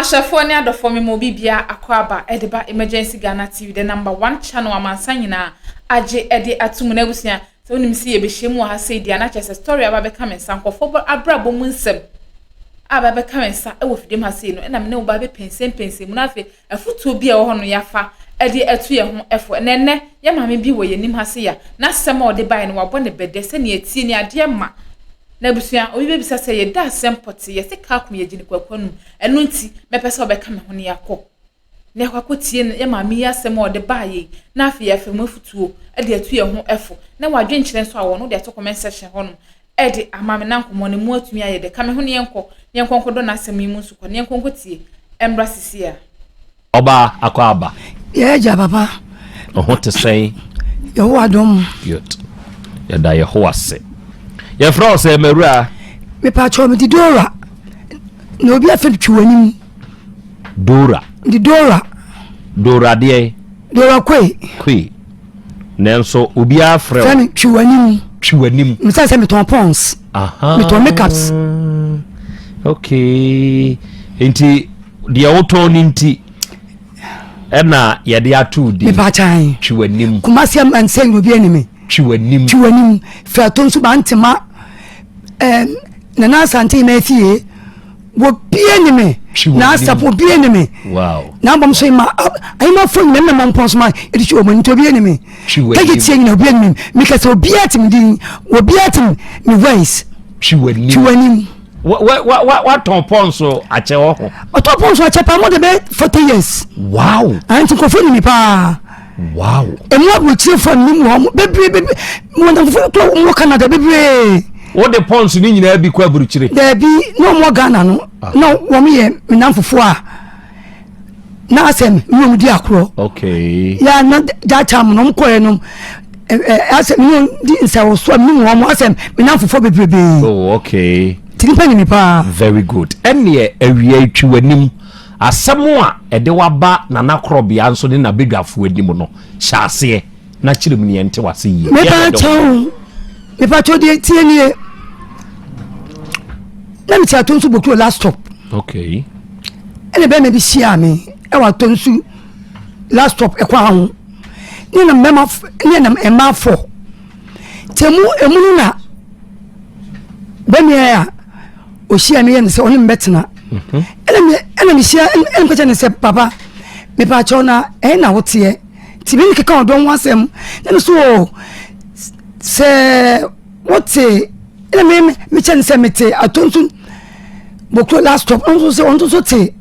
Ashafo ne adofo me mo bibia akwaba edeba emergency Ghana TV the number 1 channel amansan nyina age ede atum na busia so nim si ye behemu ha sei dia na chese story aba be come sankofo abrabo mu nsem aba be come sa e wo fidem ha sei no na me ne wo ba be pensem mu na afi afutuo bi e wo ho no yafa ede atu ye ho efo nenne ye mame bi wo ye nim ha sei ya na sema ode bai no wabo ne bede se ne etie ni ade ma na busia obi be bisa se ye da sempote ye se ka kum ye gini kwakwanu enu nti mepese obeka me ho ne yakọ ne kwakotie ye mame ya sema ode bai na afi ye femu afutuo ede atu ye ho efo na wadwe nkyere so awo no de to comment section ho no ede amame na nkomo ne mu atumi aye de ka me ho ne yenko do na asem mu nsu ko ne yenko tie embra sisia oba akwaba ye ja papa oho te say ye ho adom yot ya da ye ho ase ye fra se merua me pa cho me di dora no bi afa twiwanim dora di dora de dora kwe nenso obi afra fani twiwanim msa se me ton pons aha me ton makeups okay enti dia auto ninti ena ye de atu di me pa chan twiwanim kumasi am ansen obi anime twiwanim fa ton so bantema na na sante me fie wo bie ni me na sapo bie ni me wow na bom so ma ai ma fo ni me mo pons ma e di o mo nto bie ni me take tie ni bie ni me me ka so bie atim din wo bie atim ni voice twiwanim what ton ponso ache ho o ton ponso ache pa mo de be 40 years wow anti ko fo ni pa wow e mo wo tie fo ni mo bebre mo ndan fo to mo Canada bebre what the ponso ni nyina bi kwa buruchire there be no more Ghana no no wo me ye menamfofo a na asem mi mu di akro okay ya na that time no mko no asem mi di nsawo so mi mu mo asem menamfofo bebrebe oh okay tinipa ni pa very good ene awie twiwanim asemo a ede waba na nakrobia nso ne na bedwafo anim no hyase na kyerem ne ente wase yi me pa cho de tie ni na mi ti atonsu boku last stop okay ene be me bi sia me e wa tonsu last stop e kwa ho ni na mema ni na ema fo temu emunu na be me ya o sia me ye se oni mbetena ene mi sia ene ko ne se papa me pa cho na e na wote ti bi ni keka odon wasem na so se wote ene me chen se mete atonsu bokro last stop onso so te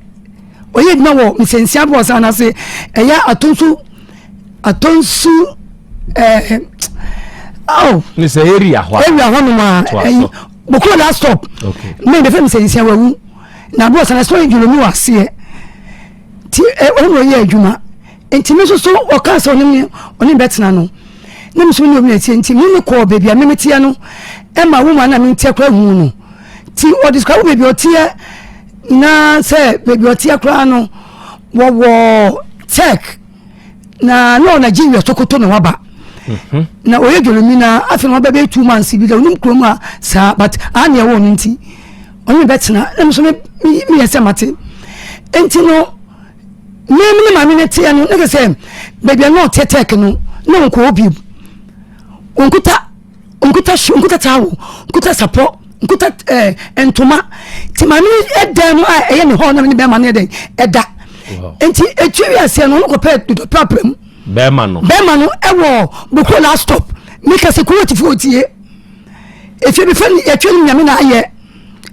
oye dina wo misensia bo sana se eya atonsu ni se area ho no ma bokro last stop okay me be fem misensia wawu na bo sana so njulo mi wase ti ono ye adwuma enti me so o ka so oni betena no na me so ni obi eti enti me ko baby a me metia no e ma wo ma na me ntia kwa hu no ti o describe baby otia na se baby otia kwa no wo tech na no Nigeria Sokoto no waba na oye jolomi na afi no bebe 2 months bi da onum kroma sa but ani e wo no nti oni betena na so me yese mate enti no me ma me netia no na se baby no tech no no ko obi onkuta tawo onkuta sapo onkuta entoma ti mami eda no eye ne ho na me be ma ne den eda enti etwi ase no ko pe do problem be ma no ewo boko last stop me ka security fo tie efi be fani etwi nyame na aye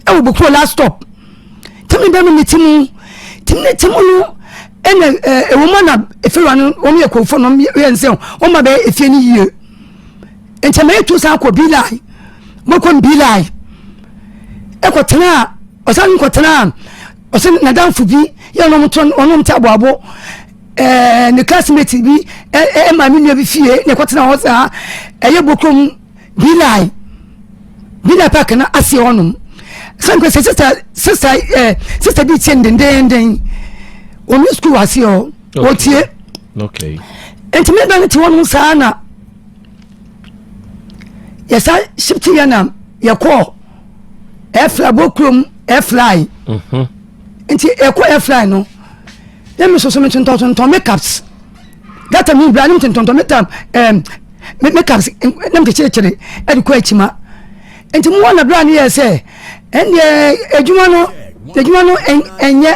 ewo boko last stop temi be me timu no ene ewo ma na efi wa no o me ko fo no ye nse o ma be efi ni yie enti me to sa ko bilai moko bilai e ko tena o sa ko tena o se na danfu bi ye no mton ono mta boabo ne classmate bi ma mi no bi fie ne ko tena ho sa ye bokom bilai park na ase onum san ko sister bi tiendenden o mi school ase o tie okay enti me ban ti wonu sa na yesa shifti yana yakọ airfly bokrom airfly nti eko airfry no dem so so me tonton makeups that time me brand tonton makeups dem te chere e de ko achima nti mo na brand ye say ende adwuma no enye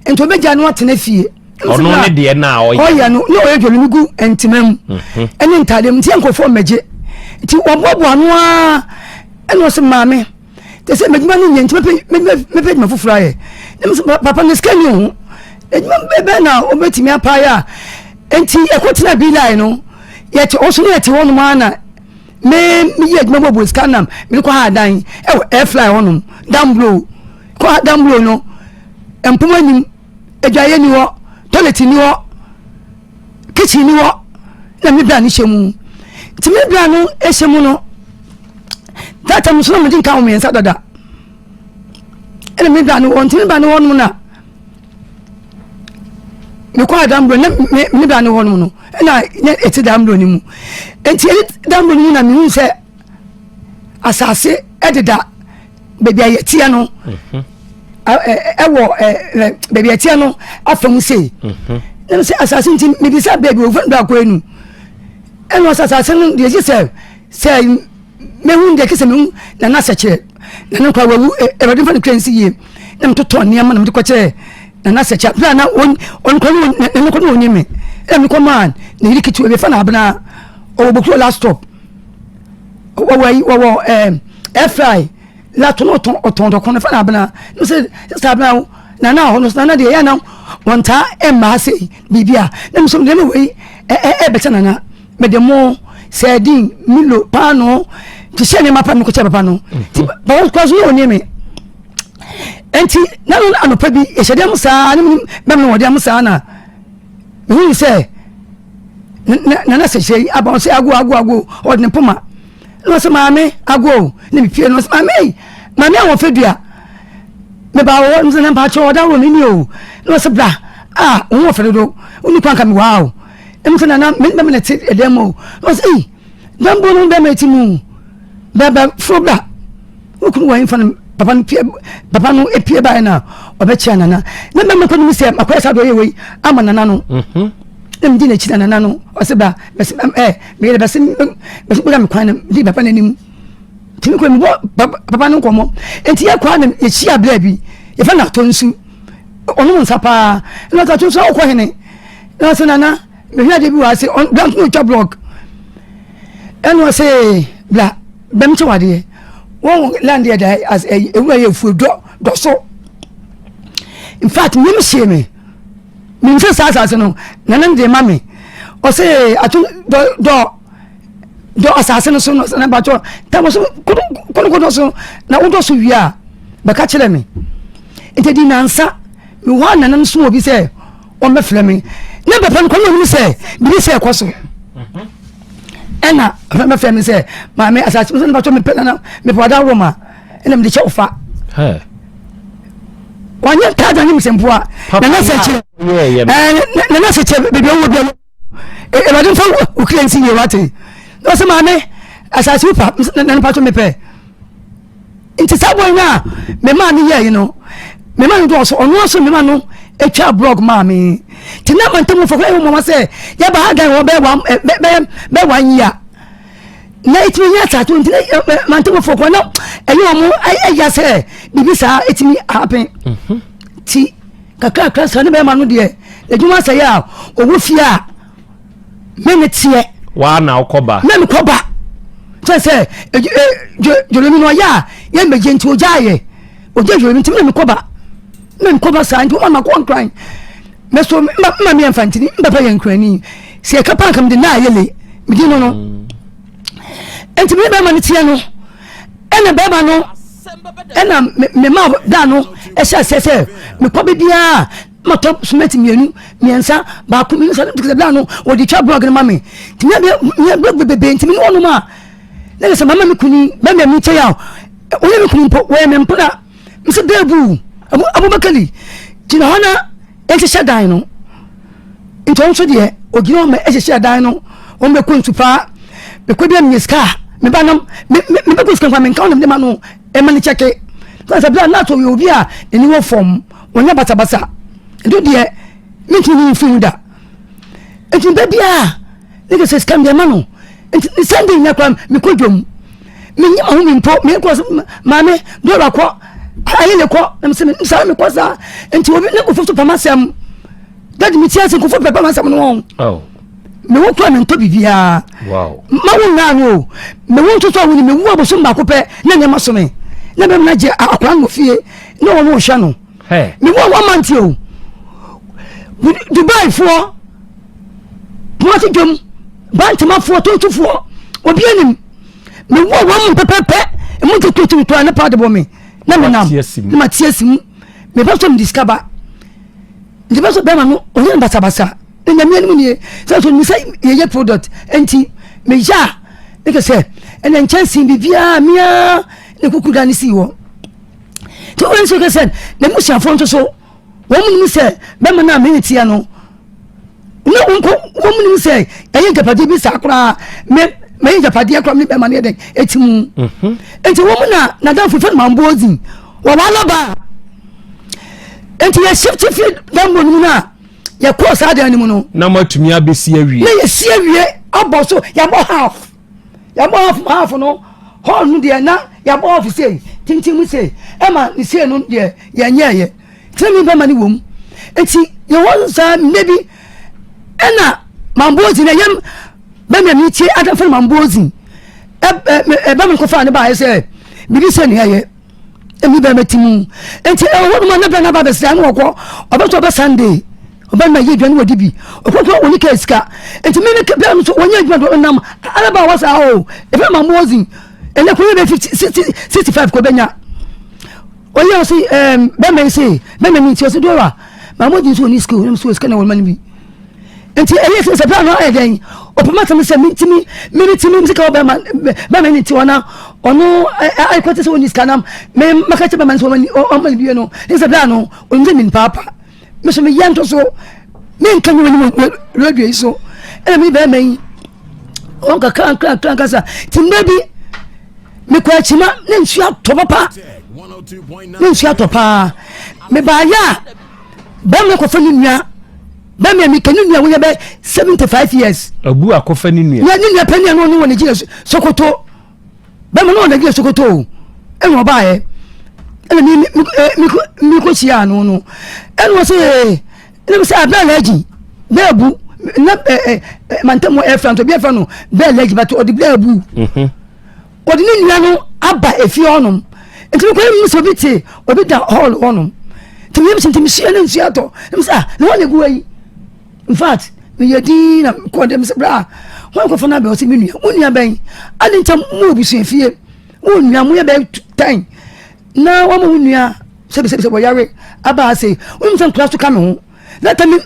nti obeja no atena fie ono ne de na oya no no edwolu migu entimam ene ntade mti enkofo meje nti obobo anu a eno se maame te se medwuma no nye nti mepe mafufura ye dem se papa ne skani ho edwuma bebe na obetimi apaya enti ekotena bi line no yete oso ne yete wonu mana me ye edwuma bobo scanam me ko ha dan air fly honum down blow ko down blow no empoma nim edwaye ni wo toilet ni wo kitchen ni wo na me bia ni shemu ti me bia no ehemu no that time so me din ka o me nsa dada ene me bia no won ti me bia no won mu na me kwa dambro na me bia no won mu no na eti dambro ni mu enti dambro ni na me hu se asase ededa bebia yetia no ewo bebia yetia no afam sei na se asase nti me bisa baby o fanda ko enu eno asase no de se me hu de kese me hu na seche na kwa wawu e body fan cleanse ye na mtoto ne ama na mtiko che na seche plan na on ko no nyime e me ko man na yiri kitu e be fa na abna o bokro last stop wo air fry la to no ton do kono fa na abna no se abna na hono na de ya na wonta e ma se bibia na so de me we e beta na me de mo sardine milo pano ti se ne mapa me ko che papa no ti ba ko so yo ni me enti na no anopa bi e hede am sa ne me me wode am sa na hu se na se sei aba se ago o de poma no se maame ago ne mi pie no se maame awon fedua me ba wo nse na pa cho da wo mi ni o no se bra wo fedo uni kwanka mi wow emse na me na ti edemo no se dambo no be meti mu baba frobla ukun wa infan papa no epie ba na obechi anana na me ko ni se akwesa do yewe amanana no dem di na chi nana no o se ba me le bese me kwan di papa nanim timi ko mi papa no komo enti ya kwa na ye chi abla bi ye fa na tonsu onu nsa pa na ta tonsu o ko hene na se nana me hia de bi wa se on blank no cha blog eno se bla bem che wade won land here da as e we fu do so in fact me mse me se sa no nana de mame o se atu do asase no so no na ba cho ta mo so kono so na wo so wia ba ka kire me ente di nansa me wa nana so obi se o me fle me na ba pan kono mi se bi se ko so ena me fle me se ma me asase so na ba cho me pela na me poda wo ma ena me de che ofa wanya tada ni msempoa na se kire na se kire bi wo bi e ba dun fa o cleanse ye wate no se maame asase upa na pato mepe inti sabo ina me ma ni ye no me ma ndo so ono so me ma no etwa blog maame ti na man temu fokwa e mo se ya ba hagan wo be wan ya na itimi ya ta to inti man temu fokwa no eyo mo ya se bibi sa itimi happen ti kakra sa ne be ma no de ejuma sa ya owo fia menetie wa na okoba na mkoba se jolomi no ya ye meje nti ojaye jolomi nti na mkoba sa nti o ma ko nkran me so ma me enfantini mbapa ye nkrani se kapa kam de na yele midi no enti me be ma ne tie no ena be ba no ena me ma da no e se me ko be bia moto smeti miensa ba ku mi sa de bla no o di cha blog ni mami ti me be ti mi no ma na se mama mi kuni ba me che ya o ye mi kuni po we me mpona mse bebu abubakali ti na hana e se shadan no nto so de o gino ma e se shadan no o me ku ntupa me ko bia mi ska me ba no me be ku ska kwa me kan no de ma no e ma ni cheke so se bla na to we obi a eni wo form wonya basa ndo de minti ni film da enti bebia nigga says come the mano enti Sunday nya kwa me kodwom me nyima ho me mpo me ko maame do ba ko ayi le ko na me sa me ko sa enti obi ne ko fufu pamasam dadi mi tia se ko fufu pamasam no oh me wo kwa me nto bibia wow ma wo na no me wo nto so wo ni me wo aboso mba ko pe na nyama so me na be na je akwa ngo fie na wo no hwa no he me wo wa manti o Dubai for Mati Jum Bantama for 24 Obianim me wo wam pepepe e mo to to an part of me na me nam Matiasim me ba so discover the best be ma no onye basa na me anim nie so mi say ye product enti me ja e ke say en chance bibia mia ne kukuda ni si wo to when so ke say na mu sia fo nto so womun mi say be ma na me tia no na unko womun mi say ayen kapade bi sakura me japade akra me be ma ne den etimu enti womun na dan fufu mambozi wa wala ba enti ya shift fit dan bonu na ya cross ada ni mu no na matumi abesi awie na ya si awie aboso ya bo half no hall no de na ya bo half say tintim say e ma ni say no de ya nyeye temi be ma ni wom enti ya won sa maybe ena mambozi na yem be me mi tie ada fa mambozi e be me ko fa ne ba say bibi say ni ye emi be metimu enti e wo ma na be na ba be say an wo obeto be Sunday oba na ye dwan wodi bi okoto oni ka sika enti me ke be so wonya dwan do nam ala ba wasa o e be mambozi ele ko be 65 ko benya oye si be me say be me ti o se do wa mambozi so ni school so sika na won man bi enti ele se plan no e den opema tam se mitimi sika be me ni ti wana ono ai kwete se woni sika nam me makache be man so mani o man bi no se plan no onje min papa me so me yanto so me nkan woni radio so ele mi be me on ka kan kasa timbebi me kwa chima ne nsu ato papa ne nsu ato pa me ba ya ba me ko fani nua ba me kanu nua wo be 75 years abu akofa ni nua ni nua pani no woni gire Sokoto ba me no woni gire Sokoto e no ba ye ele mi ko sia no ele wo se ele se abelaji bebu na mantamo efran to be no belaji but odi bebu odi ni nua no aba efi onum enti ko mi so biti obi da hall onum to mi sim sia na nsia to mi sa na woni gu ayi in fact me yedi na ko dem se bra won ko fana be o se mi nua woni ben ani ntam mu obi so efie woni nua mu ye be 10 na wa mu nua se bo yare aba se woni ntam class to come ho that time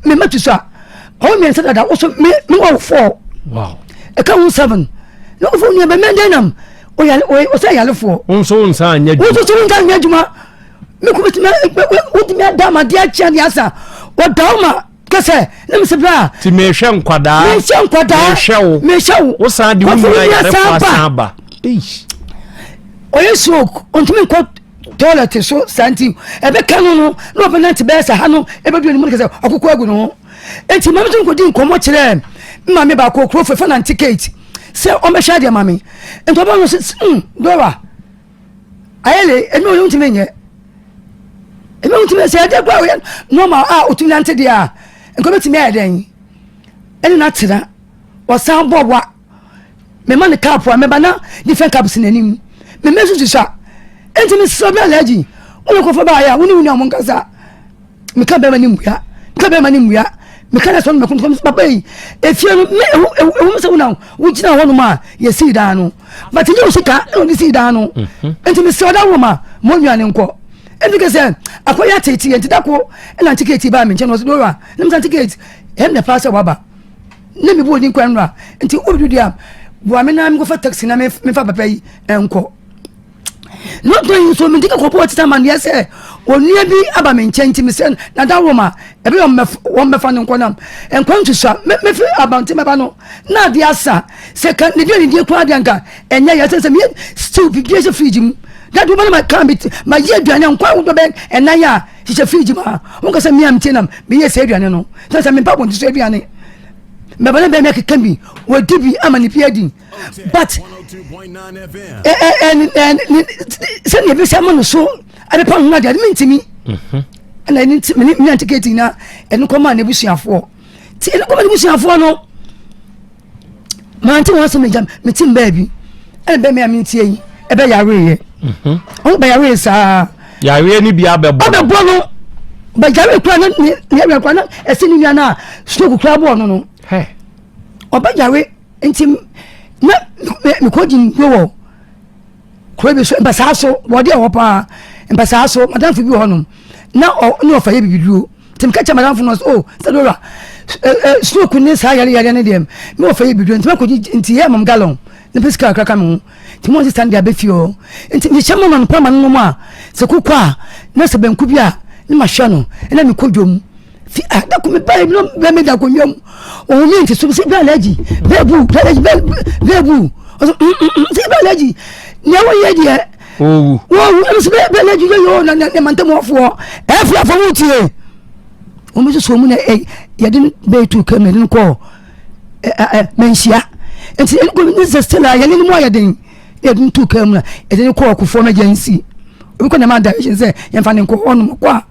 me matu so how me say that also me go 4 wow e ka 7 no fo nua be men denam o say yale 4 unso nsa anya wo so nka nya djuma me ko betima wo di me da ma dia chia dia sa wo dauma kese na me se bra ti me hwe nkwada me hwe wo sa di wonu ya yare fa saba oye sok ontumi ko toilet so santi e be kanu no be nanti be sa ha no e be duani mu kese akoko agu no enti mama tun ko di nkomo kire mma me ba ko kro fe na ticket se o me hwa de mama ento ba no se dora ayele emi o ntumi nye emi ntumi se de gwa we normal otumi nante dia nko betimi eden eni na tira o san bobwa me man cap wa me bana different caps nanim me mesu tisa enti me so be alaji won ko fa ba ya woni amon kasa me ka be mani muya me kana so me kun papa yi efie no me se wona wo gina ho no ma ye si da no but you sika no ni si da no enti me so da wo ma mo nwa ne nko enti ke se akoya tete enti da ko na ticket ba me nche no so do wa nem san ticket em na pass wa ba na me bo ni kwan no enti obidu dia bo amena me go fa taxi na me fa papa yi enko no doing so me dika ko po tita man yes onua bi aba me nchenti me se na da woma e be won me fa no nkonam enkwan tu so me fi about me ba no na dia sa se kan ne dia kwa dia nka enya ya se me still bi dia se fridge mu that woman my can be my year and quite would be and Naya she's a Fiji ma won't say me am tenam be a Savian no that's a me papa to Savian me bana be make can be we dibi amani piedi but 102.9 FM and send you be someone so I be pon na dey mean to me and I need me anticate na and come on ebusuafo ti e come ebusuafo no man ti won so me jam me tim baby and be me am tie yi e be yare ye o be yare sa yare ni bia be bo no be yare kura na ni yare kura na esi ni na stroke kura bo no no he o be yare enti na me ko jin yo kura be so basaso wo de wo pa basaso madam fi bi ho no na no fa ye bibiduro tim ka cha madam fi no oh sadora stroke ni sa yare ne dem me fa ye bibiduro tim ko nti ye mam galon ne pesika kraka me ti mo stand dia be fio nti ni chama no pa man no ma se kokwa na se banku bia ni ma hwa no na me kodwom fi da ko me ba no be me da ko nwom o ni nti so se bia laji bebu se bia laji ne wo ye die oh wo se bia laji yo na man tamo fo e fia fo wutie o me so mu na ye de be tu ka me ni ko mensia enti en ko ni se stela ye ni mo ya den e dun tu kam na e den ko ko form agency we ko na man direction say ye fa ni ko onu ko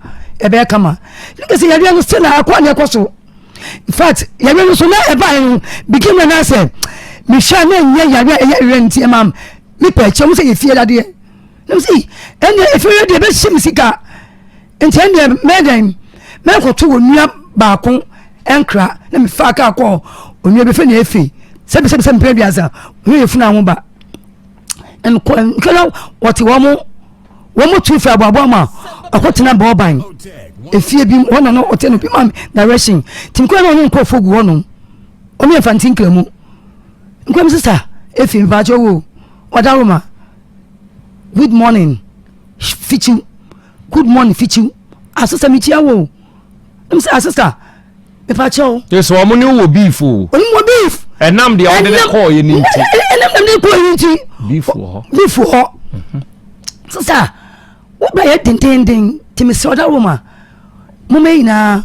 e be kama ni se ye no stela akwa na ko so in fact ye no so na e ba en begin na say me sha na ye ye rent e mam me pa che mo say ye fie dade no see en e fie de be shim sika enti en de meden me ko to onua ba ko enkra na me fa ka ko onua be fe na efi sebi mpere biasa we funa ho ba en kala wati womo tu fa ababo ma akotena ba oban efie bi wona no oteno bi mam direction tim ko no nko fogu wono o me fantin klamu nko sister efi mba jo wo wadaroma good morning fichu good morning fichu asesa mi tia wo asesa me pa cho yes wo mo ni wo beef o mo beef enam de ode ne call ye ni nti enam de call ye nti beef ho sasa wo ba ye tentenden ti me soda roma mo me ina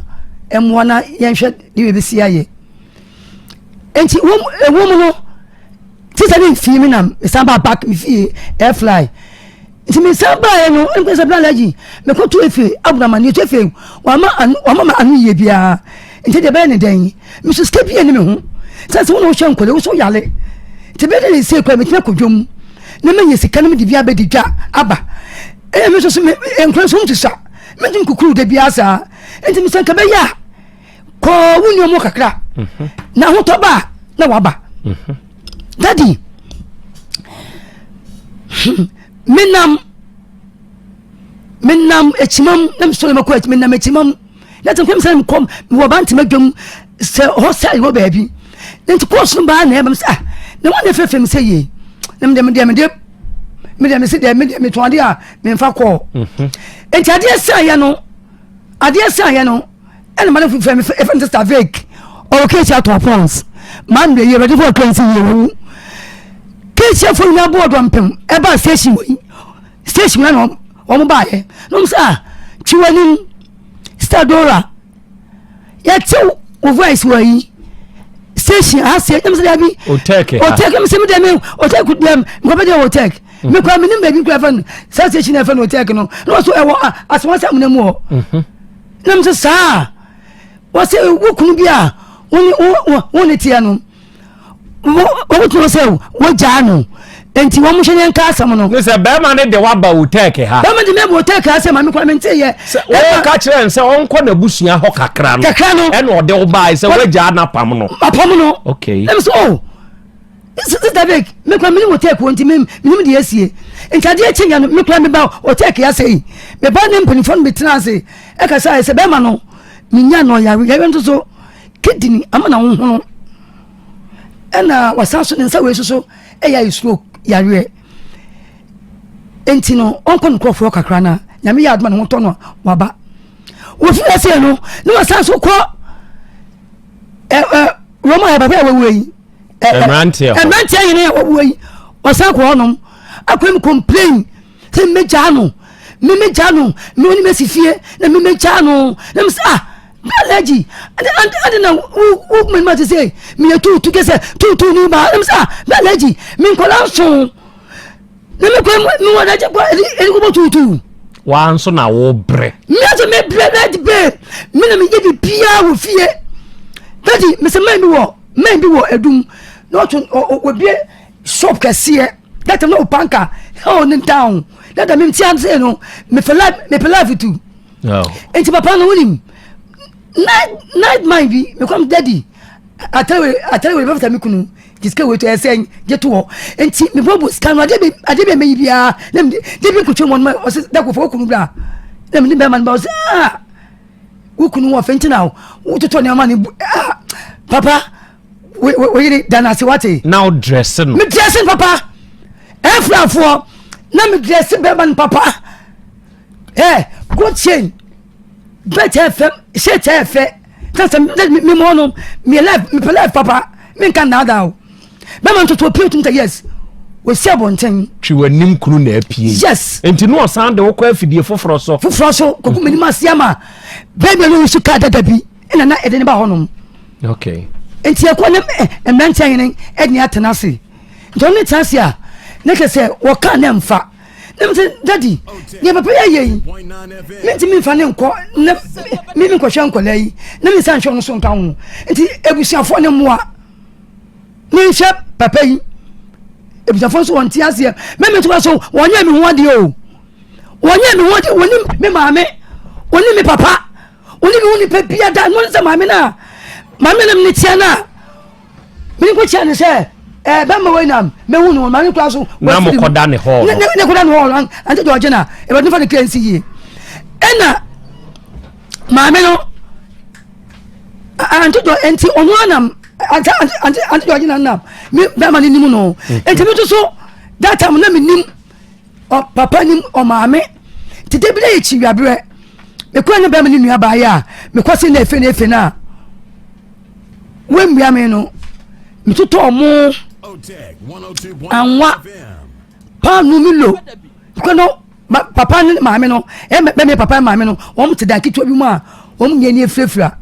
emwo na ye hwe de be si aye enti wo mo no ti sa ni fi mi na me samba back mi fi air fly enti me samba ye no en pesa plan laji me ko to efe abuna mani to efe wa ma anu ye bia enti de be ne den me so step ye ni me ho sasa wona wo hwe nkole wo so yale te be de se kwa me tena kodwom na me yesika na me de bia be de dwa aba me so me enkole so ntisa me din kukuru de bia sa enti me sanka be ya ko wunyo mo kakra na ho to ba na waba daddy menam echimam na me so le mako menam echimam na tan kwem san kom wo banti madwom se hostel wo baabi nti course no ba na e bam sa na wona fefem se ye na me se me to ade a me mfa ko enti ade sa ya no ene ma na fefem e sister Vic o ke cha to pons man de ye ready for cleanse ye ke cha for na board ampem e ba station na no o mo ba ye no sa chiwani stadora ya tu o voice wa yi station ase dem se da bi OTEC me se me dem OTEC dem ko be dem OTEC me kwa me nim ba bi kwa fan station na fan OTEC no so e wo aswa sa mu na mu nam se sa wo se wo kunu bia woni tia no wo to se wo ja no enti wo mo hwe nka asam no ne se be ma ne de wa ba OTEC ha be ma de me OTEC asem ma me kwa me ntie ye wo ka kire se onko na busua ho kakra no e no de wo ba se wo ja na pam no okay em so this David me kwa me OTEC wonti me de asie enti ade achenya no me kwa me ba OTEC ya sei me ba ne mpanifon me tena ase e ka sai se be ma no minya no ya nto so kidney amana wo ho ena wasaso ne nsa we so ya stroke yare enti no onko nkrofo kakra na nyame ya adma no to no waba wo fi ase no ne wasaso ko Roma ya baba ya wewe Emrantia yene ya wewe wasan ko honom akwem complain se me jano me me woni me sifie na me jano na me say allergy and na who me must say me tu kese tu ni ba na me say allergy me kola so na me ko me wona je ko e ko tu wan so na wo bre me aso me bre na be me na me je bi bia wo fie daddy me say man bi wo edum no to obi shop kase that no panka on down that me ti am say no me for life too no enti papa no woni night mind bi me come daddy atare we befta me kunu jiske we to esen get to enti me bobo scan ade be me bia dem de bi kuchu mon o se da ko fo kunu bra dem ni be man ba o se wo kunu wo fenti na wo to ne ma ni papa we dana se wate now dressing me dressing papa efrafo na me dressing be man papa good change better fm shit efe that's me mono me life papa me kan na da o be man to pay to yes we see abonten twi wanim kunu na apie yes enti no san de wo kwa afidie foforo so koku me ni masiama baby no su ka dada bi ina na ede ne ba honom okay enti ekwa ne ementen ne edni atenase don't tase a ne kese wo ka ne mfa ne mse daddy ne papa ye me ti mi fa ne nko ne mi nko hwa nko lai ne mi san hwa no so nka ho enti ebusiafo ne moa ne hwe papa yi ebusiafo so won ti ase me to so wonya mi ho de o wonya mi ho de woni me maame woni me papa woni mi woni pa bia da no se maame na me tia na me ko tia ne se ba ma wenam me hu no maame kwa so na mo koda ne ho ne koda ne ho ante do je na e ba fa ne cleanse yi ena maame no ante do enti onu anam ante do je na nam me ba ma ni nimu no enti me to so that time na me nim o papa nim o maame tete bi na ye chi wiabre me ko ne ba ma ni nua ba ya me ko se na efe na wembia me no me toto mo OTEC 102.9 anwa FM. pa no mi lo ko no papa ni maame no me papa maame no won te da kitwa bi mu a won ye ni efrefra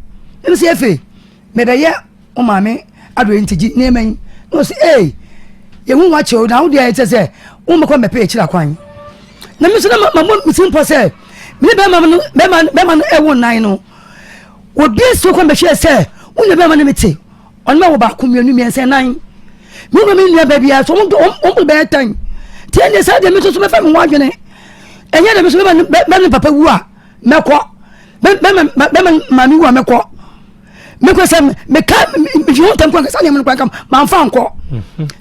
me se efe me be ye o maame ado entigi na emen no se ye hu wa che o na wo de ete se wo me ko me pe kira kwan na me se na mamo mi simpo se me be ma no e won nan no obi so ko me hwe se wona be ma no mete on ma wo ba ko mienu mi ense nan mi go mi nua ba bia so on be tan tie ne sa de mi so me fa me ho adwene enye de mi so be papa wu a meko be ma mi wu a meko se me ka mi ju tan ko sa ne me kwa kam ma fa nko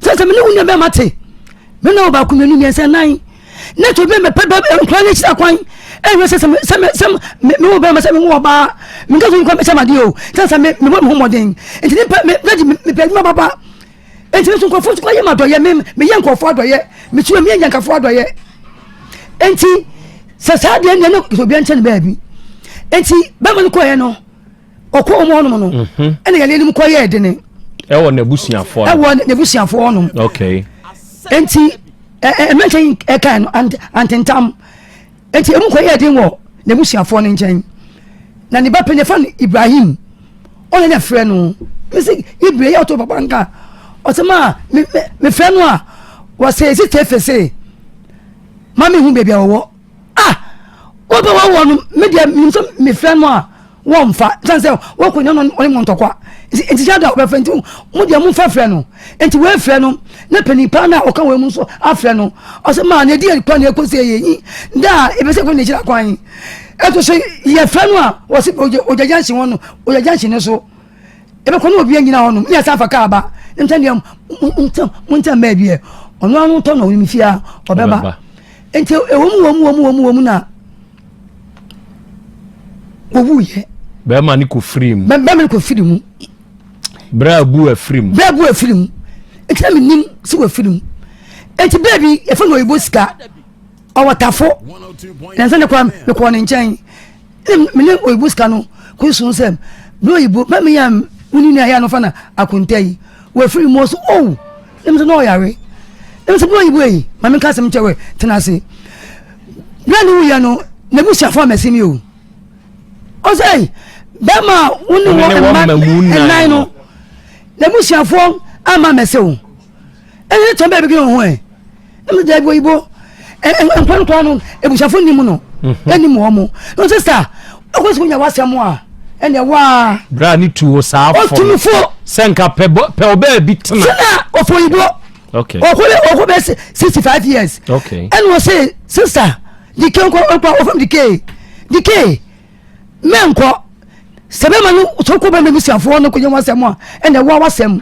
se me ne wu nua be ma te me no ba ko mienu mi ense nan na to be me pa ba nkwa ne chira kwan we se me wo be ma se me wo ba me ka so nkwa me se ma di o se me wo mo modern enti me pe ma baba enti me so nkwa fo so kwa ye ma do ye me ye nkwa fo do ye me tu me ye nkwa fo do ye enti se sa de ne no so bi anche ne ba bi enti ba mo ko ye no okwo mo no no ene ye ne ko ye de ne e wo na busuafo no okay enti mention kan antentam enti emu ko ye din wo na busuafo no nchen na ne ba pe ne fa Ibrahim ona na frɛ no mesi Ibrahim ya to papa nka o se ma me frɛ no a wo se si tefese mami hu bebia wo wo ba wo no me dia me frɛ no a wo mfa sanse wo ko no oni mo ntokwa enti jada wo frɛ enti mo dia mo fa frɛ no enti we frɛ no na pani pa na o ka we mu so afrɛ no o se ma na dia kwa na ekosi eyi nda e be se ko ne jira kwan eto se ye frɛ no a wo se ojajansi won no ojajansi ne so e be ko no obi anyina won no ya sa fa ka ba ntan dia munta ma bie ono anu to no mi fia obeba enti ewo mu na owu ye be ma ni ko frim be ma ni ko frim bra bu afrim enti na nim si wa frim enti baby e fa no ibo sika o watafo na nsa ne kwa me ko ne nchen me ne oibo sika no ko sun sem bro ibo ba me yam uni na ya no fa na akuntai wa frim mo so dem so no yare dem so bro ibo yi ma me ka sem chewe tenase brand new ya no na busia fo mesimi o say bema woni wo ma nine no na busia fo ama mese o ene to be bi ho e em da bo ibo enkwan no ebusia fo nimu no eni mo mo no sister akwesi kunya wasem a ene wa bra ni tuo saa fo otumfo senka pe oba bi tena na ofo ibo okay okole 65 years okay and we say sister the king ko from the k menko sebe manu so ko be me busiafo no kunya wasem a ene wa wasem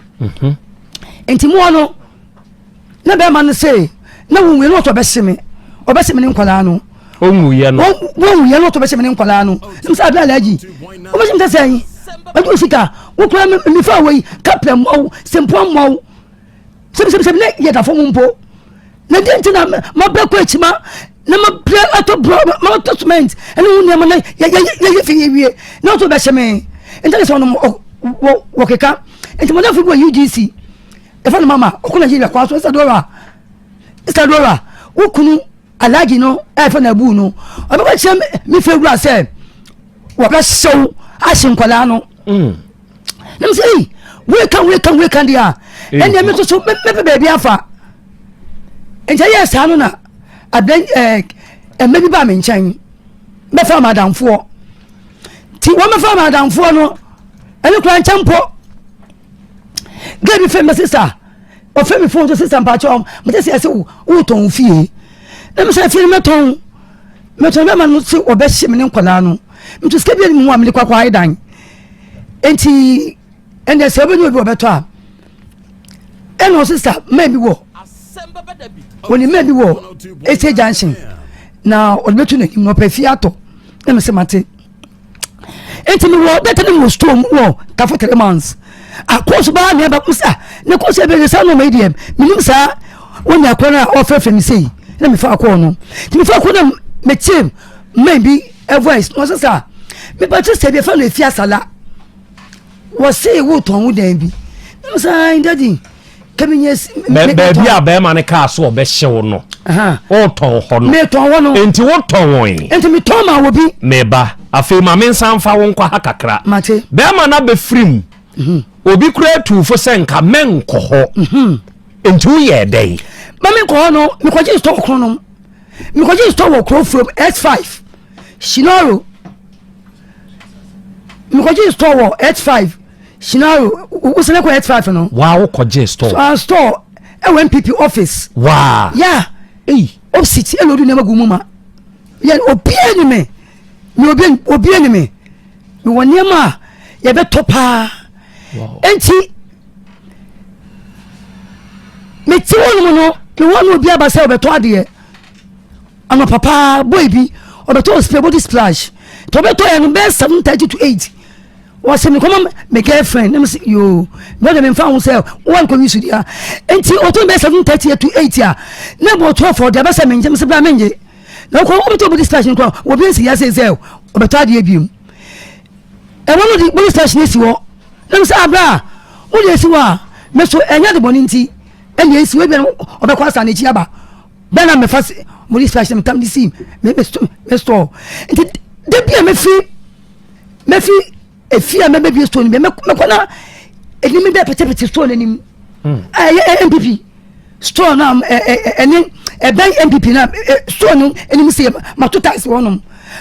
enti mo no na be man say na wunwe no to be seme obeseme ni nkwala no onwuye no wonwuye no to be seme ni nkwala no msa abla laji obeseme ta say adu sika wo kura me fa we kapem mo sempo mo sebe ne yeda fo mumpo na denti na mabeko achima na mabre ato bro ma attachment ene woni ma na ye fi yewie na to be seme enta so no wo keka enti mo da fi go UGC e fa no mama okuna jira kwa so Isadora ukunu alaji no e fa na bu no obeka chem mi fewura se wo ka show ashinkwala no nam say we can dia enya me so me baby afa enja yes anu na aben maybe ba me nchan me fa madamfo ti wo me fa madamfo no ene kura nchampo gabi fe me sister o fe me phone to sister mpacho me say say wo ton fie na me say fie me ton be man no si obe hye me nkwala no me to skebia ni mu amle kwakwa aidan enti ende se obe ni obi obeto a eno sister maybe wo woni maybe wo ese junction na obetu na no pe fie ato na me se mate enti mi wo better ni mo storm wo ka for 3 months akos ba na ba kusa ne ko se be sa no medium minim sa woni akona offer me sei na me fa akọ no ti me fa akọ na me team maybe a voice no sister me ba just say be fa no fie asala wo say wo ton wo dan bi no say daddy kaminyes be bia be ma ne ka so be hyew no o ton ho no me ton wo no enti wo ton wo enti me ton ma wo bi me ba afi ma me nsan fa wo nkwa hakakra mate be ma na be frim obi kura tuufo senka menko ho enti wo ye dai ma menko ho no me kwaje store kro no me kwaje store wo kro from S5 Shinoro me kwaje store wo S5 Shinaro wo se na ko S5 no wa wo kwaje store so store MPP office wa yeah opposite elodu na magu muma ya obi enime me woni ma ye be topa enti me ti wonu no me wonu obi abase obeto ade ana papa boy bi obeto spray body splash to beto ya no be 7:30 to 8 was me come me girlfriend let me see you no dem fa say one ko wisu dia enti o to be 7:30 to 8 ya na bo 12 for dia be say menje me se bra menje na ko obeto body splash nko obi nsi ya say obeto ade bium e wono di body splash ni si wo na me say abra wo dey si wa me so enya de boni nti enya esi we bi obe kwa sa na chi aba be na me fa body splash me tam di sim me store enti de bia me fi efia me be stone me kona enimi be pete stone enim MPP stone na eni ben MPP na stone enim se ma to tax wonom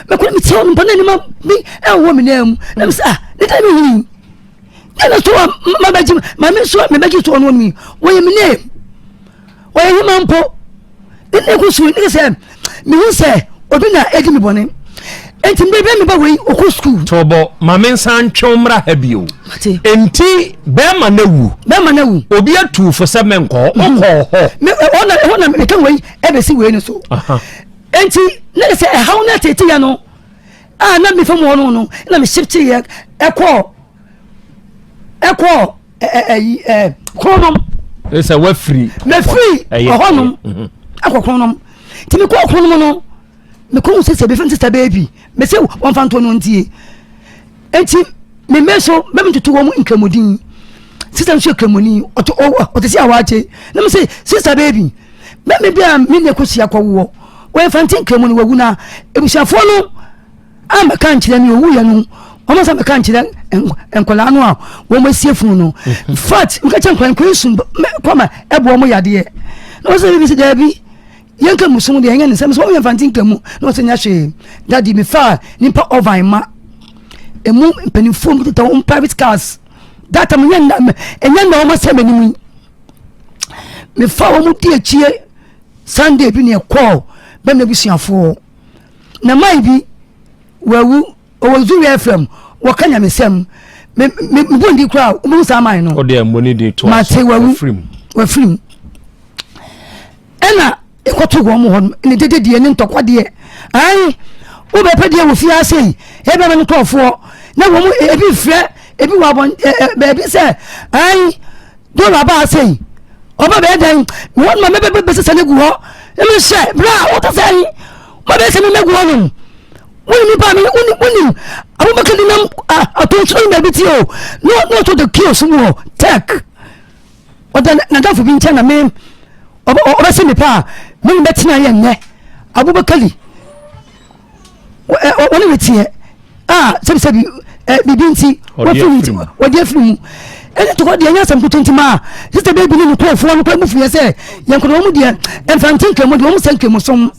me kona me tie wonom bana ni ma bi wo me na mu na me say de time hu na so ma baji ma me so me baji stone wonom mi wo ye me ne wo ye ma mpo de ne ko so ni se me hu se obi na edi mi bone enti mbe be me ba we oku school tobo mamen san twomra ha bio enti be ma na wu obi atu fo se menko okọ ho me ona me kan we e be si we ni so enti na se how na tete ya no na me fam wono no na me shift ye ekọ kronom ese wa free me free ohonom akokronom ti me ko kronom no me ko se be fancy baby me se won fanto no ntie enti me meso me mtutu wo mu nkramodin sister nso nkramoni oto si awache na me se sister baby me bia me ne ko sia kwawo we fantin kremu ni waguna ebushafo no amba kan kire ni owu ye no omo sa me kan kire enkola no a wo masie funu no fat nka chan kwan kwesu koma ebo mo yade no so bi se da bi yanka musum de yanya nsem so we fantin kremu no so nya hwe daddy me fa nipa ovan ma emu penifo mu to private cars data mu nyanda enyanda o ma se menimi me fa wo mu die chie Sunday bi ne call bem na busuafo na mai bi wawu Oyerepa FM wakanya mesem me bondi kra mu sa mai no o de money dey to ma te wawu wafrim ena ekoto go mu hon ne dede die ne ntokwa de ai wo be pede wo fi ase e be me krofo na wo mu ebi frɛ ebi wa bon ebi se ai do la ba ase oba be dan won ma me be se ne gu ho e me she bra what say ma be se me gu ho no woni ba me woni abu ba kadi nam attention na biti o no to the kill some tech oda na da fu bi ncha na me oba se me pa me betina ye nne abu ba kali woni betie sebi bibi nti wodi afiri ene to de anya sam kutunti ma sister baby ni ko fo no ko mu fiye se yankono mu de enfantin kemo de mu sankemo som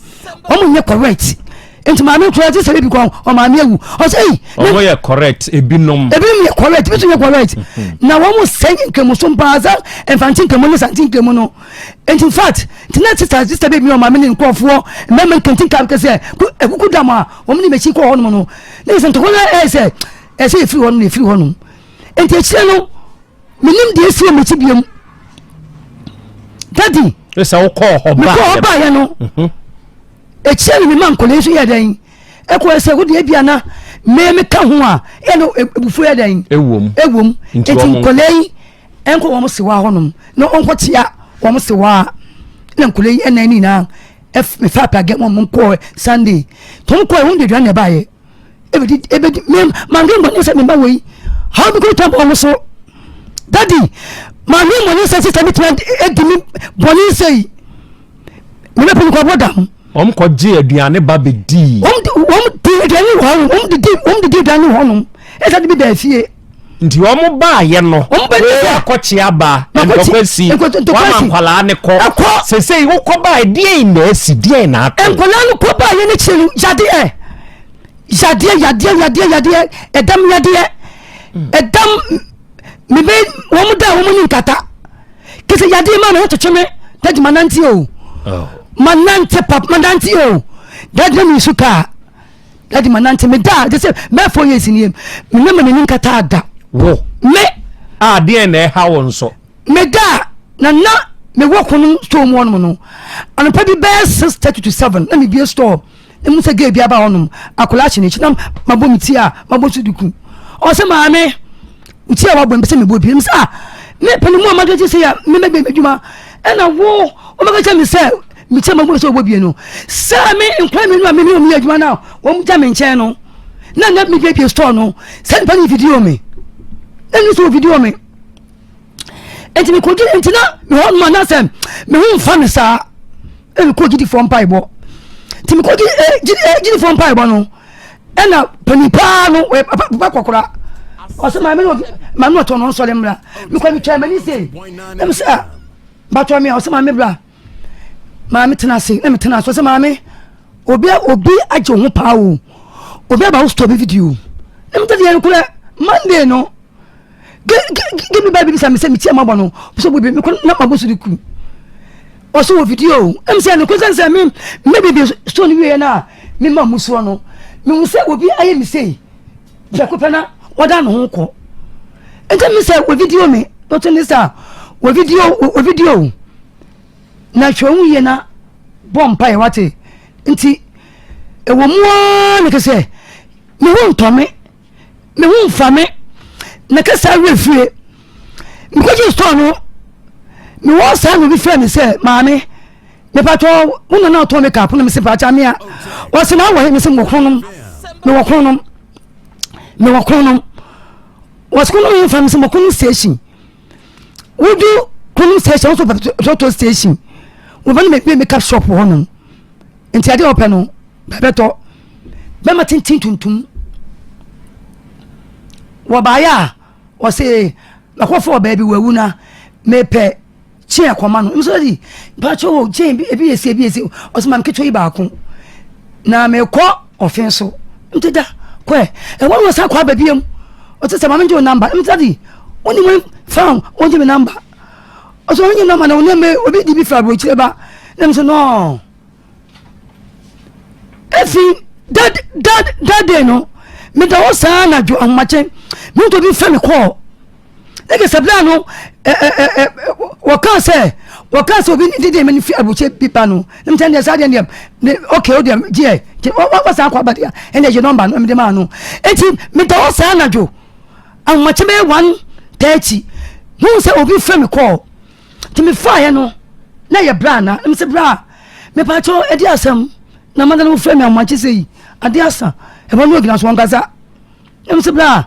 o mu nye correct enti ma me kura sister baby ko o ma me ewu o say o ye correct ebinom ye correct bitu ye correct na wo mu sankemo som baza enfantin kemo ni santin kemo no enti in fact tina sister baby o ma me ni ko fo me me kantin ka ke se ekuku dama o mu ni mechi ko ho no no ne se to ko na say ese efiri hɔ no efiri hɔ no enti ekyire no minim de esi omechi biem daddy esa wo call hɔ ba ya no ekyire no mi man kole so yɛ dan eko ese wo de bia na me ka ho a ye no ebufu yɛ dan ewom enti kole yi enko wo mo se wa hɔ no no onko tia wo mo se wa na kole yi enan ni na me fa pa get mo ko Sunday to ko e de dwan ne ba ye ebedi mem mangin boni se me ba we how be go tambo mo so daddy mangin boni se sister mitment edimi boni sei me pe ko bodam ko je aduane ba be di di aduane ho di aduane ho no e sa bi da fie nti omo ba ye no we akochi aba ndokwasi wa mankwala ne ko sesei wo ko ba die na asi die na ato enkwala no ko ba ye ne chiru yade edam me be wo mu da wo mu ni nkata kese yade ma na to cheme tadi mananti o mananti pap mananti o dadi mi suka dadi mananti me da de se me 4 years ni me me ni nkata ada wo me de na ha won so me da na me wo kunu store mu no no an pa bi be 6:30 to 7 na me be store emu se ge bia ba honum akola chi ni chinam mabo miti a mabo suduku o se ma me uti a wabo mbese me bo bi me sa me peni mu amado ti se ya me me adwuma e na wo o me ga me se mi che mabo so bo bi no sa me nkwa me nu me adwuma na wo mu ja me nchen no na me be store no send pani video me enu so video me enti me ko di enti na me ho ma na sem me hu mfa me sa e ko gidi fo mpa ibo timi ko gidi fo mpa ibo no e na pani pa no we papa kokora o se ma me no to no so le mra me ko mi twa mani sei e me sa ba to me o se ma me bra ma me tena sei e me tena so se ma me obi aje ho pa o obi ba stop video e me tede en kula Monday no give me baby some say me tia mabo no so bobi me na mabo so diku o so video em say no ko say me baby so ni we na me ma muso no me mu say obi aye me say ja ko pena oda no ho ko enta me say o video me no to ni sa o video na hwon ye na bompa e wate nti e wo mu ne ke say me ho ntome me ho mfa me na kasa refie mkoji store no me wo sa no bi frɛ me sɛ maame me pato uno na to me ka po no me se pa cha me a wo se na wo he me se mokronom me wokronom wo se kono me fa me se mokronom station wo do kono station so to station wo ba me cap shop ho no nti ade open no bebeto be ma tintin tuntum wo baya wo se akofo ba bi wawu na mepe chi akoma no mso di ba cho je ebi esi osman keto yi ba ko na me ko ofin so ntida ko e won sa kwa ba biem o te se ma nje number mtadi oni mo found onje me number o so onje number na oni me obi di bi fa bro chire ba na mso no efi that day no me da o sa na jo amache me to bi fa me ko ege sabla no wakan se obi dide me fi abuche pipa no nem tande sa de ndem okay odem je wa sa kwa badia ene je number no me de ma no enti me da o sa na jo amache me 130 no se obi fa me ko ti me fa ye no na ye bra na em se bra me pa cho edi asem na manda no fa me amache sei ade asa e ba no gina so nkasa em se bra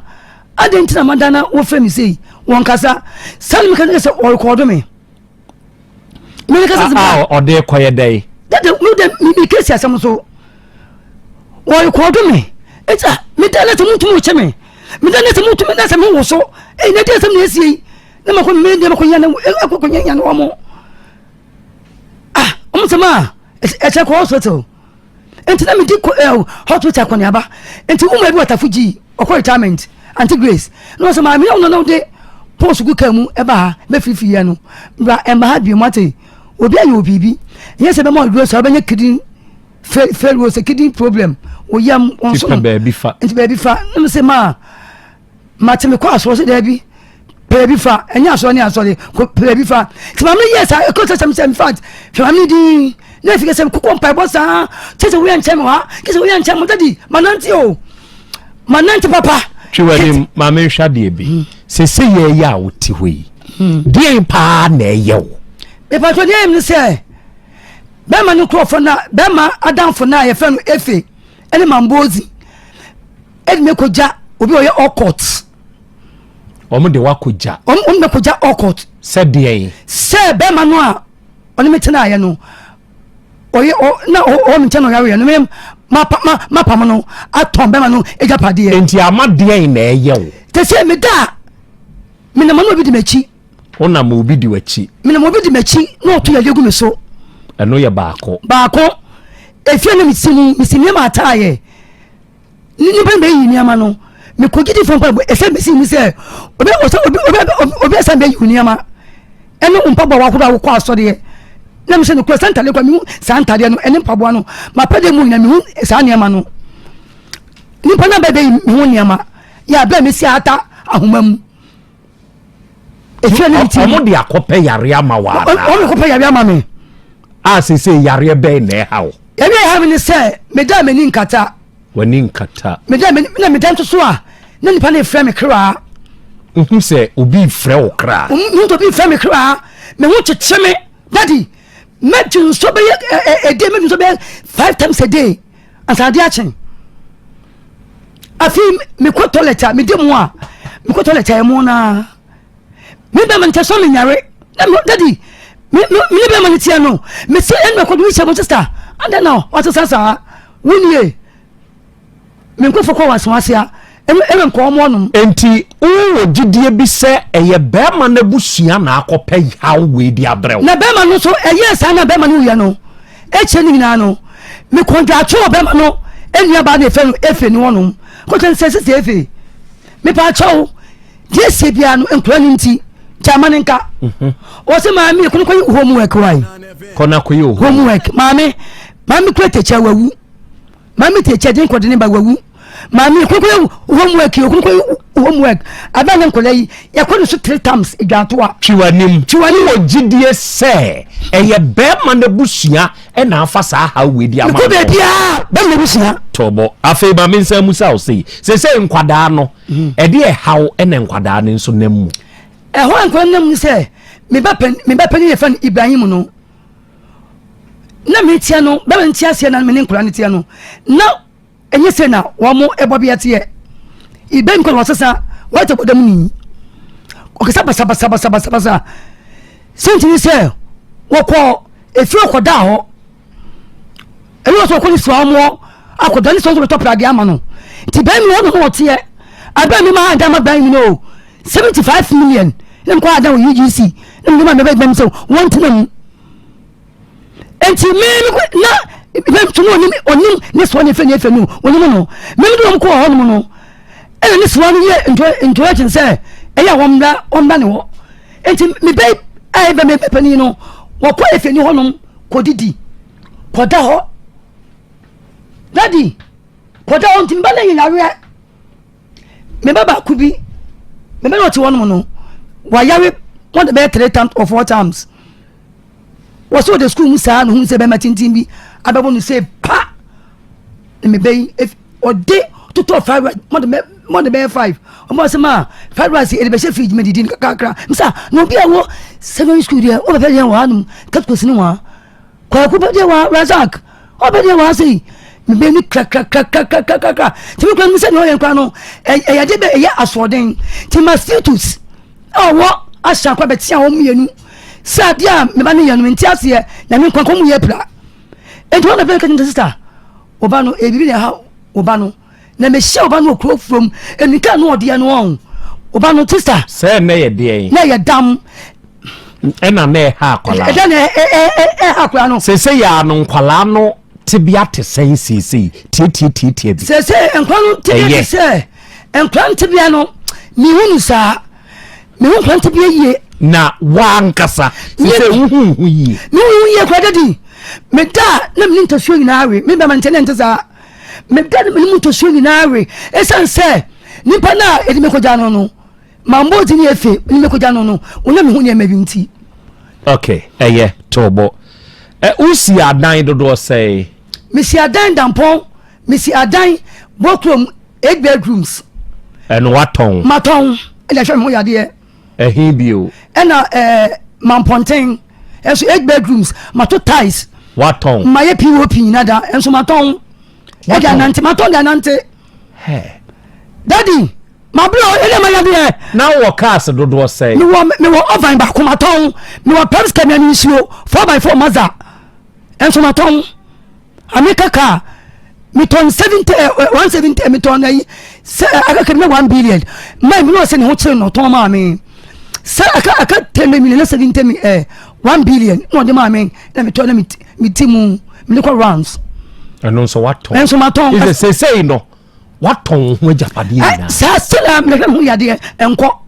ade ntina madana wo fa me sei won kasa sani kan se o record me kasa ah o de koye dey that me case asem so o record me eta me dala to mutum che me dala to mutum na se me wo so na de asem na esi na ma ko me de ma ko yana ko yana no mo o sama e che ko hospital entina me di ko hospital ko ne aba enti wo ma bi watafuji o ko retirement anti grace no so ma me no de post ku kamu eba be fifi ya no bra emba ha bi mate obi ayo bibi yes be mo do so be kidney failure so kidney problem o yam on so baby fa nti baby fa no se ma mate me ko aso se da bi baby fa enya aso ni aso le baby fa ti ma me yes I ko some fact family di na fi se ko kompa bo sa tete we anchem wa kese we anchem dadi mananti papa chiwani ma me hwade bi se ye ya oti hoi die pa na yewo e pa to dem ni se be ma ni krofo na be ma adamfo na ye fe no efe ene mambozi ed me koja obi oye okot omo de wakoja omo me koja okot se die se be ma no a oni metena ye no oye na o mi chano yawe no me mapa no atom be ma no ejapade enti amade na yewo te se me da me na manu obi di mechi ona ma obi di wachi me na obi di mechi na oto ya yegu me so eno ye baako efie na misini ma ataaye ni be yi ni ama no me ko gidi fon pa ese me si mi se obi esa be yi ni ama eno umpa bo wa ko kwa aso de na me se no ko santa le kwa mi santa de no ene mpa bo no ma pa de mu na mi hu sa ni ama no ni pa na be mi hu ni ama ya bla me si ata ahomam efie na mi ti mo de akope yare ama wa na o me kope yare ama me se yare be na hawo ebi ha me se me da me ni nkata wani nkata me da me na me dan so a na nipa na efre me kra se obi frɛ wo kra to bi frɛ me kra me hu cheche me daddy me ju so be a day me so be 5 times a day asade achen afi me ko toilet me de mu a me ko toilet e mu na me be man teso me nyare daddy me be man tia no me say en me ko do my sister and now what is sasa wunie me ko foko wasia em ko mo no enti wo gidie bi se eye be ma na busua na akopɛ haw we di abrew na be ma no so eye sa na be ma no ya no eche ni na no me konja cho be ma no enua ba na efe ni wono ko chen se efe me pa cho die se bia no enkura ni nti jamani nka o se ma mi ko homework wai kona ko yo homework mami ko teacher wawu mami teacher din ko de ne ba wawu mami ko homework abana nkola yi ya ko so 3 times edwanto a chiwanim wo gidie se eye be ma na busua e na afa sa ha we di ama ko be bia be na busua tobo afi ba mi nsa musa o se nkwadaa no e de haw e na nkwadaa ne nso namu e ho nkwa nam se me ba pen ye fan Ibrahim no na me tia no be me tia se na me ne nkura ne tia no na enye se na wo mo ebobia tie iben ko losesa wa ta bodam ni o ke saba senti ni se wo ko efi okoda ho ɛyɛ so ko ni so amo akoda ni so so to prade ama no ti ba mi wo no tie aba mi ma ada ma ban mi no 75 million nem ko ada wo UGC nem ma me ba bem so won tinam enti me na bem tuno onim ne so ne fe no onim no me do ko ho no ɛna ne so no ye introduction say ɛyɛ womda ne wo enti me ba ai ba me pani no wo ko efe ni ho no ko didi ko da ho daddy ko da on timbale yin awe me baba kubi me be not one no wa yawe one be 3 times or 4 times was so the school musa no hu se be matintin bi ababo no say pa me be if or day to 5 more than 5 almost ma 5 rice e be fridge me didin kakra msa no bi awo 7 school there o be there wa anum kat ko sini wa kwa ku be there wa razak o be there wa say me be ni kra ti me kwa msa no yen kwa no e de be e asoden ti mosquitoes owo asha kwa be ti a wo mienu sa dia me ba ne yanu nti ase na me kwa ko mu ye pra enti wona be ka ni sister oba no e bibi ne ha oba no na me hye oba no okro from enika no ode no on oba no sister say na ye de na ye dam na ha akwala e na akwala no say ya no nkwala no tibia te sen sisi ti bi say enkwa no tibia say enkwa tibia no mi hunu sa mi hu kwan tibia ye na wankasa say hu yi mi hu ye kwa dadi me da na mi ntosuo nyina awe me ba man tene ntesa me da na mi ntosuo nyina awe esan say nipa na edi me koja no mambo ti ni efe ni me koja no ona mi hu ne ma bi nti okay tobo usi adan dodo say Missy Adan Dampon, Missy Adan, Bokrum, 8 bedrooms. And what tongue? Maton, and I show you idea. A hebio. And Mampontain, and so 8 bedrooms, Mato ties. What tongue? My POP, nada, and so Maton. Maton, Danante. Hey. Daddy, my bro, and now what cast dodo say? Me were over in Bakumaton, me were perhaps coming in issue 4x4 mother. And so Maton. America car me turn 70 170 me turn aka me 1 billion my me no say no chire no ton ma me say aka 10 million 70 me 1 billion no de ma me na me turn me timu me ko rounds and so what ton and so my ton is say no what ton ho japade na sa sala me hu ya de enko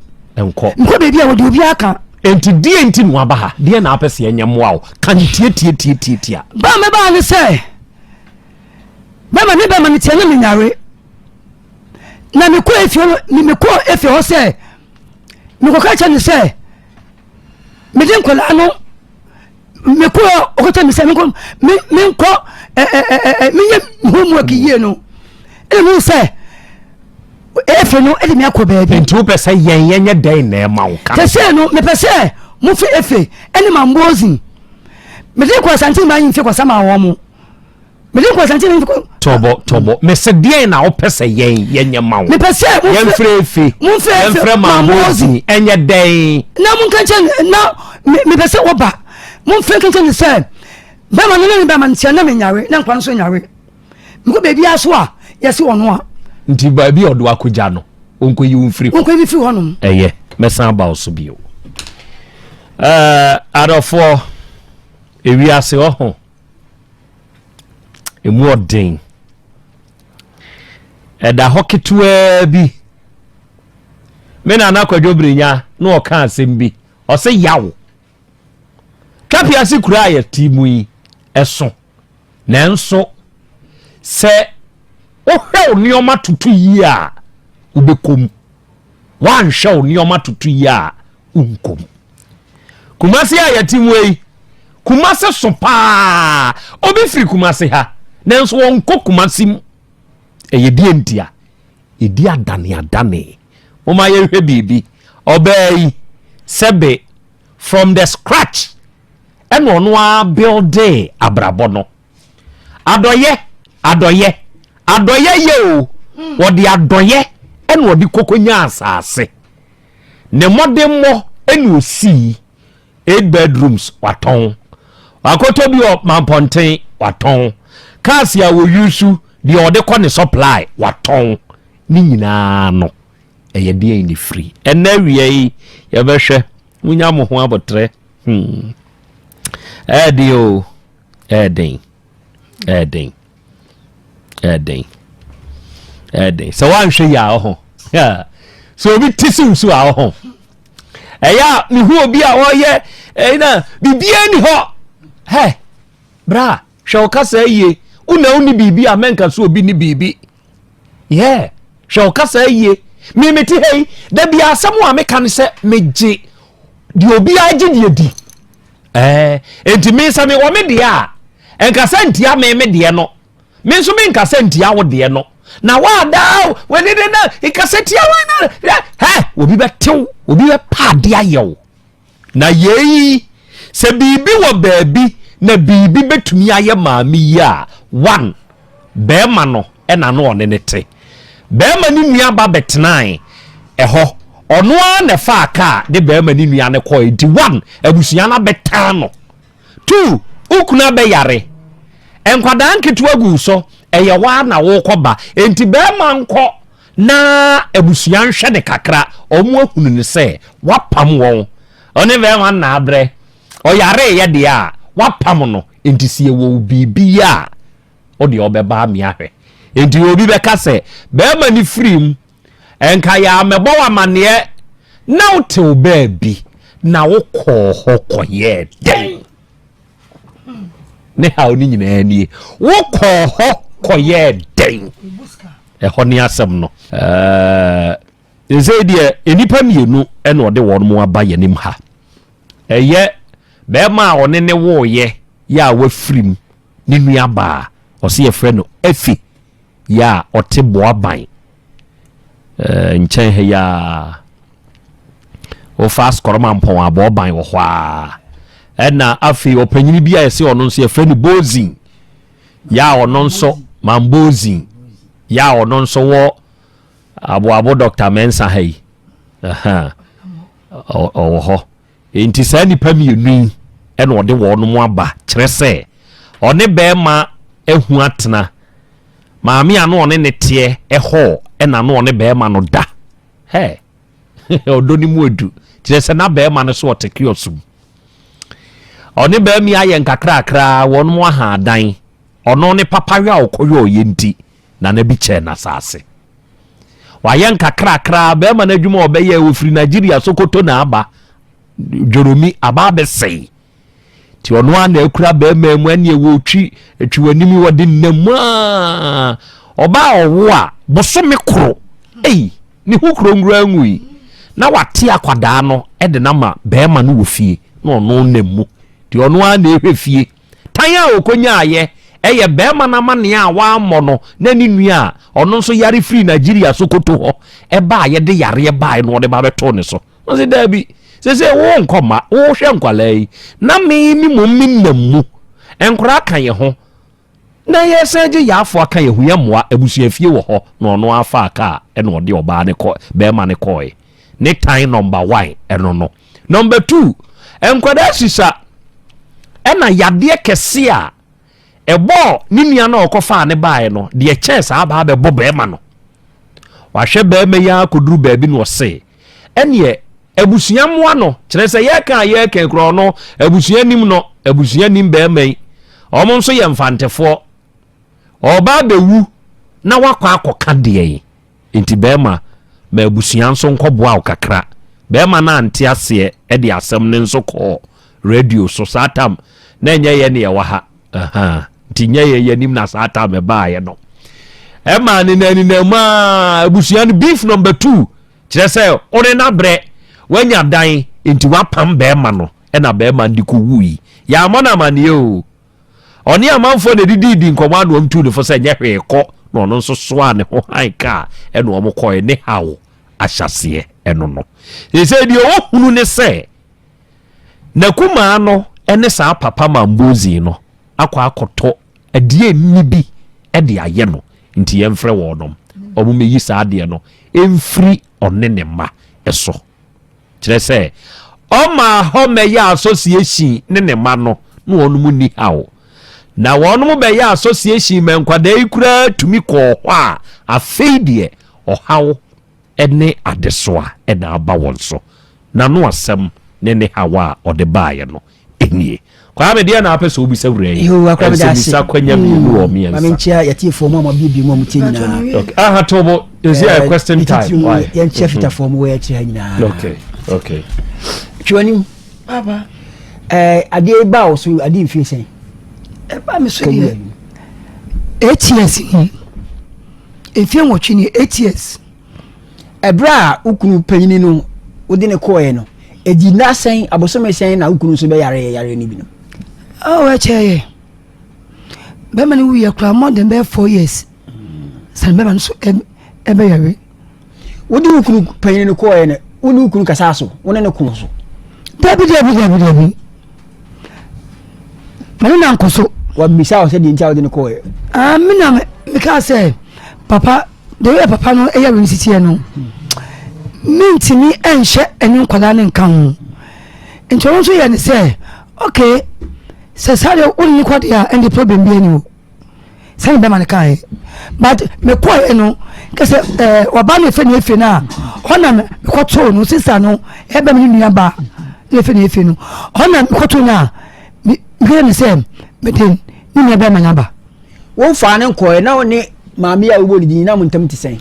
baby a wo de obi aka enti die enti no aba ha die na apese enyemwa wo kan tie ba me ba ni say Bama ne bama ne tiana me nyare na me ko efi ho se me ko ka cha ne se me den ko la no me ko o ko cha me se me ko me ko me ye homework ye no e mu se efi no e de me akọ baabi ntu pese yen ye den na e ma wo ka te se no me pese mu fi efi ene ma mbozin me den ko santi ma yin fi ko sama wo mu me dey kwasante me tobo me se die na wo pese yen ma wo me pese yen frefi yen frɛ ma mozi enye den na mun kanche na me pese wo ba mun fe kanche ne se ba ma ne ba man tia na me nyawe na nkwan so nyawe me ko bebi aso a yesi wono a nti ba bi odo akogya no onko yi unfiri onko yi fi honom me san ba oso bio adofo ewi ase ho emu odin eda hoketua bi me na kwadwobrinya na o ka asem bi o se yawo kapia se kura ya timu yi eso nanso se o hwe onioma tutu yi a ubekom wan hwe onioma tutu yi a unkom kumase ya timu yi kumase so pa obi firi kumase ha nanso won kokumasim eyedi entia edi adane o ma ye hwe bibi obey sebe from the scratch and ono a build abrabo no adoye ye o wodi adoye en wodi kokonya asase ne modemo en osi 8 bedrooms waton akoto bi o Mamponten waton cars ya wo use the ode ko ne supply waton ni nyina no eye de ni free ena wie yi ye be hwe munya mo ho abotre dio eden so wan hwe ya ho so obi tisi so a ho eya ni hu obi a oye na bibia ni ho he bra hwe ka sa ye una uni bibi a menka so obi ni bibi hwe ka sa ye me meti hei da bia asamo a meka ne se meje di obi agye di enti me sa me wo me de a enka sa ntia me de no me so me nka sa ntia wo de no na wa da we ne na ikasetia wa na obi betew obi be pade ayew na yeyi se bibi wo baabi na bibi betumi aye maami ya one be ma no e na no one ne te be ma ni nua ba betenan ho ono a na fa aka de be ma ni nua ne ko enti one abusua na betan no two ukuna be yare enkwada nketu agu so eye wa na wo koba enti be ma nko na abusua nhwe de kakra omo ahunu ne se wapam won one be ma na abre o yare ye de a wapam no enti sie wo bibia o de obeba mi ahwe enti obi be ka se be ma ni freem enka ya mebo wa mane na wote obabi na wo ko hokoye den ne ha oni nyina ani wo ko hokoye den ho ni asem no eze die enipa mienu ene ode won mo aba yenim ha eye be ma one ne wo ye ya wa frim ni nua ba o se ye frɛ no afi ya ote boa ban nchen he ya o fast koroma mpon abo ban wo hwa ena afi opanyini bia ye se ono nso ye frɛ no bozin ya ono nso mambozin ya ono nso wo abo Dr. Mensa hey ho enti sa nipa mienu ena ode wo no mo aba kire se one be ma ehu atena maami ano one ne te ho ena no one be ma no da odo ni mu edu kire se na be ma no so otekiosum one be mi aye nkakrakra won mo ha dan ono ne papa hwa okoyo yenti na na bi che na sase wa ye nkakrakra be ma na dwuma obeye ofiri Nigeria Sokoto na aba Joromi aba be sei ti ono ana akura be ma mu ane ewo twi etwiwanimi wode nnam oba owo a bosome kro ni hukro ngura ngui na wate akwada no e de na ma be ma no wofie na ono nnam ti ono ana ehwefie tan a okonya aye eye be ma na ma ne a wa mo na ni nua ono nso yare free Nigeria Sokoto ho e ba ye de yare ba no de ba beto ne so no se da bi se wo nkoma wo hwe nkwalai na me ni mo minnamu enkora kan ye ho na ye seje ya afo aka ye hu ye moa abusuafie wo ho na ono afa aka e na ode oba ne ko be ma ne koi ne time number 1 eno no number 2 enkwada sisa e na yade kese a ebo ni nua na okofa ne bae no de chance aba be bo be ma no wa hwe be me ya koduru ba bi no se ene abusua moa no kire se ye kan kro no abusua nim no abusua nim be mai omo nso ye mfantefo oba bewu na wakwa akoka de enti be ma abusua nso nkoboa okakra be ma na ante ase e de asem ne nso ko radio so satam na enye ye ne ye wa ha tinye ye nim na satam e ba ye no e ma ni na ma abusua no beef number 2 kire se ore na bre wanya dan enti wapam be ma no e na be ma ndiko wui ya mona mane o oni amanfo de didi nkoma no mtu ne fo se nye hwe ko no no nso so ane ho hanka e no mo koe ne hawo ahyase e no no se di o hunu ne se na kuma no ene sa papa mambozi no akwa akoto adie ni bi e de aye no nti ye mfre wo no omo meyi sa ade no emfri onene ma eso kire se o ma ho me ya association ne ma no no onu mu ni hawo na wɔn mo bɛyɛ association men kwada yi kura tumi kɔ hɔ a afei deɛ ɔhaw ɛne adesoa ɛna aba wɔn so na no asɛm ne hawa ɔde baayɛ no enie kwa me deɛ na apɛ so obi sɛ wura yi yo akwa da ase kwanya mi wɔ mi ansa mame nkyia yɛte fo mu bi mu tie nyina okay aha tobo is here a question time why yɛnkyia fita fo mu wɔ yɛkyia nyina okay twani baba ade ba o so ade mfie sɛn ba me so die 8 years ni efie nwɔtwe ni 8 years ebra ukunu panyini no wode ne koe no edi na sɛn abosome sɛn na ukunu so be yare ni bi no oh ɛkyɛ be mani wu yɛ kra more than 4 years san be man so ebe yare wode ukunu panyini no koe no wone ukunu kasa so wone ne kun so dabi mani na nkoso wa bisa o sɛ di ntia wode ne koe mina me ka sɛ papa de we papa no eya we nsitie no mintimi enhye eni nkwada ne nka ho ntoro so ye ne sɛ okay sɛ sare wonni kwade a end problem bi ani wo sɛ be man kan but me ko no kase oba ne fe ne efe na hona me kɔto no sisa no e be me nua ba ne fe ne efe no hona me kɔto na me ne sɛ me den ni ne be man ba wo fa ne koe na woni maami a wo di na muntam ti sɛn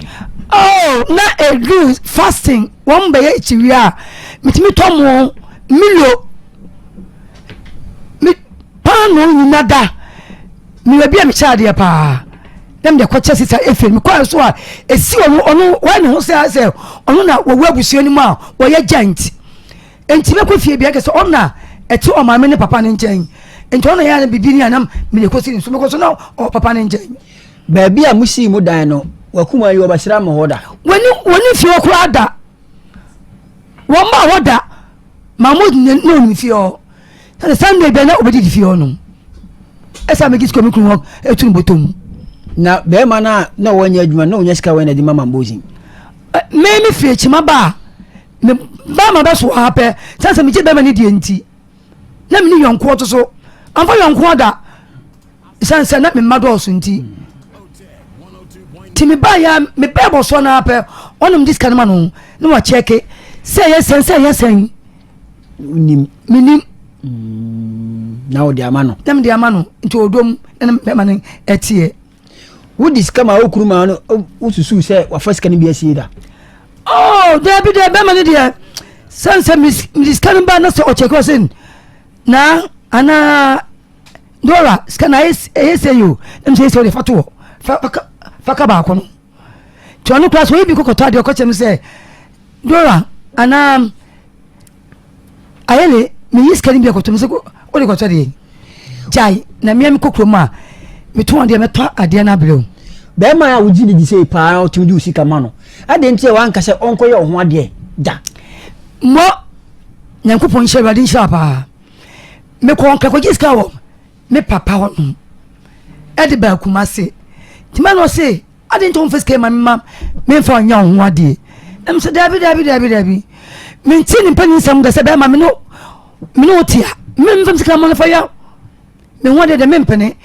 oh na agree fasting one be echiwi a mitimi tomo milo mi pano ni nada mi we bia mi chaade pa dem de kwacha sisa efe mi kwa so a esi onu wa ne ho se onu na wo abusuo ni mu a wo ye giant enti be ko fie bia ke so ona eti o maame ne papa ne nchen enti ona ya na bibini anam mi le kosi so me ko so na o papa ne nchen ba bia musi mu dan no wakuma yi obasira mo hoda woni fie okura da won ma hoda mahmud no ni fie o ta sunday be na obedi fie o no esa me gisko mi kun ho etun botom na be ma na wonya adwuma na wonya sika wena di mama mbozin me fie chima ba me ba ma ba so hape sansa mi je be ma ni die nti na mi ni yonko to so amfa yonko da sansa na me mado so nti timi ba ya me bebo so na ape onum dis kanama no no wa check say yes minim na o di amano dem di amano nti odom na me man etie wo dis kama okuru ma no ususu say wa fasika ni bi asi da oh de be man dia sanse mis kanamba na so o check osin na ana dora skana yes you dem say so de fatu faka ba kono ti onu class we bi kokoto ade okoche say dora ana ayele mi yiskani bi kokoto say o de kokoto de jai na mi am kokroma mi to ade meto ade na blew be ma ya wuji di say pa o ti wuji usika ma no ade ntie wan ka say onko ye ho ade da mo nyankopon hye ade hye pa me ko onka ko jiska wo me papa ho ade ba kuma se tima no say I didn't want to my me for young one day. I'm so David. Maintain in penny some that said, Mamma, no tea. Men from the common for you. Me wanted the mempenny.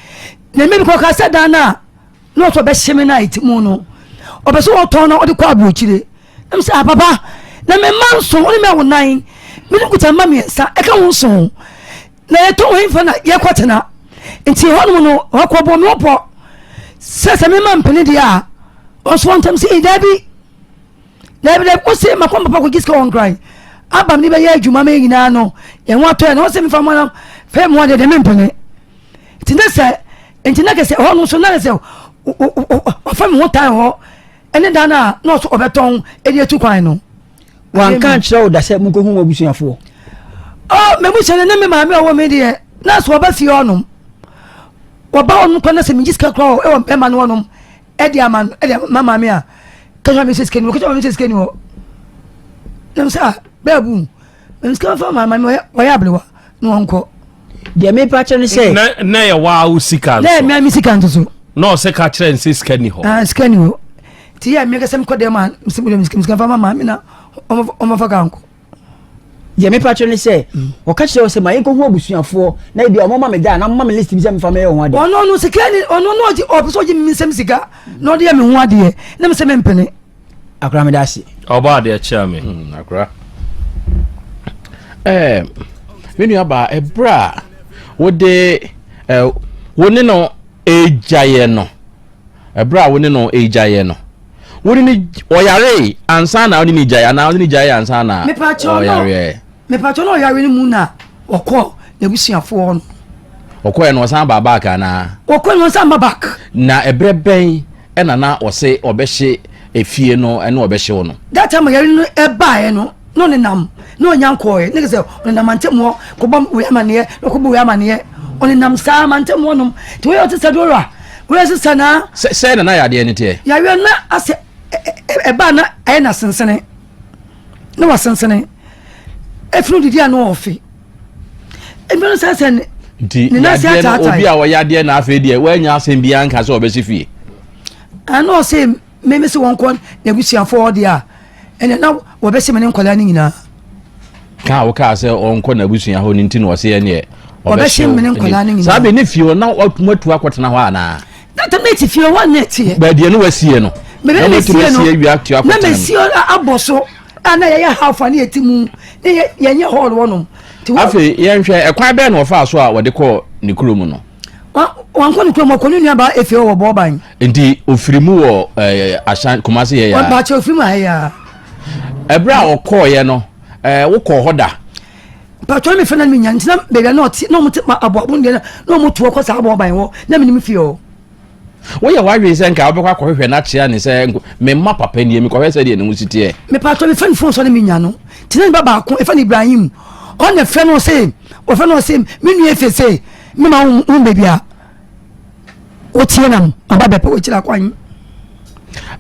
Then maybe I said, Dana, not a best seminite, mono. Or so torn out the quabu chili. I'm saying, Papa, the man so only man 9. Me look at mammy, sir, I can't so. Now I told him for that, Yaquatana. And see, one no, or quabo no pot. Sasa me man pene dia os one time say Debbie o say makwa papa ko giska on cry abam ni be ya adwuma me nyina no ye ho ato na o say me fam na fe mo de me pene tinda say entina ke say ho no so na say o fam ho tan ho ene da na no so obeton e di etu kwan no wan kan kire o da say mun ko hu obusuafo oh me bu chene na me ma me o me de na so oba fi onum waba onu kwa na se minjiska kwa e wo ema no onum e dia mama me a kaja me se skeni wo nem sa babu me ska fa mama me wa ya blewa no onko de me pa che ne se na ya wa usika na me misika nto no se ka kire nse skeni ho skeni ho ti ya me ka sem ko de man msibulo miska fa mama me na o ma fa kanko ye me patro ne say o ka kire o say ma yen ko hu abusuafo na bi o mama me da na mama me list bi say me fa me ho ade ono no sika ni ono no ji o so ji mi nsem sika no de me ho ade na me say me mpene akra me da si oba de acha me akra menu aba ebra wode woni no ejaye no ebra woni no ejaye no woni ni oyare ansa na woni ni jaye na woni ni jaye ansa na oyare me pacho no oyare ni mu na okọ na busuafo no okọ no san ba back na okọ no san ba back na ebre ben na ose obehye efie no ene obehye wo no that time oyare no eba no ne nam no nyankoe ne se ne nam antemo ko bam we amane ko bu we amane oni nam sa mantemo no to we otisa dora we se sana se na ya de ne te ya we na ase eba na aye na sensene na wa sensene efunu didi ano ofi ebino sa se ne na se ata obi a wo ya de na afa de we nya asem bia nka se obehye fie ano se me se won kon na busuafo de a ene na wo be se me nkola ni nyina ka wo ka se onko na busua ho ni ntino wo se ene wo be se me nkola ni nyina sabe ne fie na otumatu akotena ho ana that mate fie one net ba de no wasie no me be sie no wi aktu akotena na me sie aboso ana ye hafa na yetimu ye nye hall wonom afi ye nhwe ekwan be na ofa so a wo de ko ne kurom no wanko ni kurom ko ni aba efe wo boban ndi ofirimu wo ashan kumase ye ya wa ba che ofirimu ya ebra okoye no wo ko hoda patro me fena mi nyantina be ga no ti no muti aboabun de no mutu ko sa aboban wo na me ni fie o wo ye wa hwe se nka wo be kwa hwehwe na chia ne se me ma papa ni mi ko hwe se de ne musitie me patro me fena phone so na mi nya no tina ba ba ko e fena Ibrahim on the fena say o fena say me nu efe say me ma un bebia o tie nam aba be pe wo kira kwan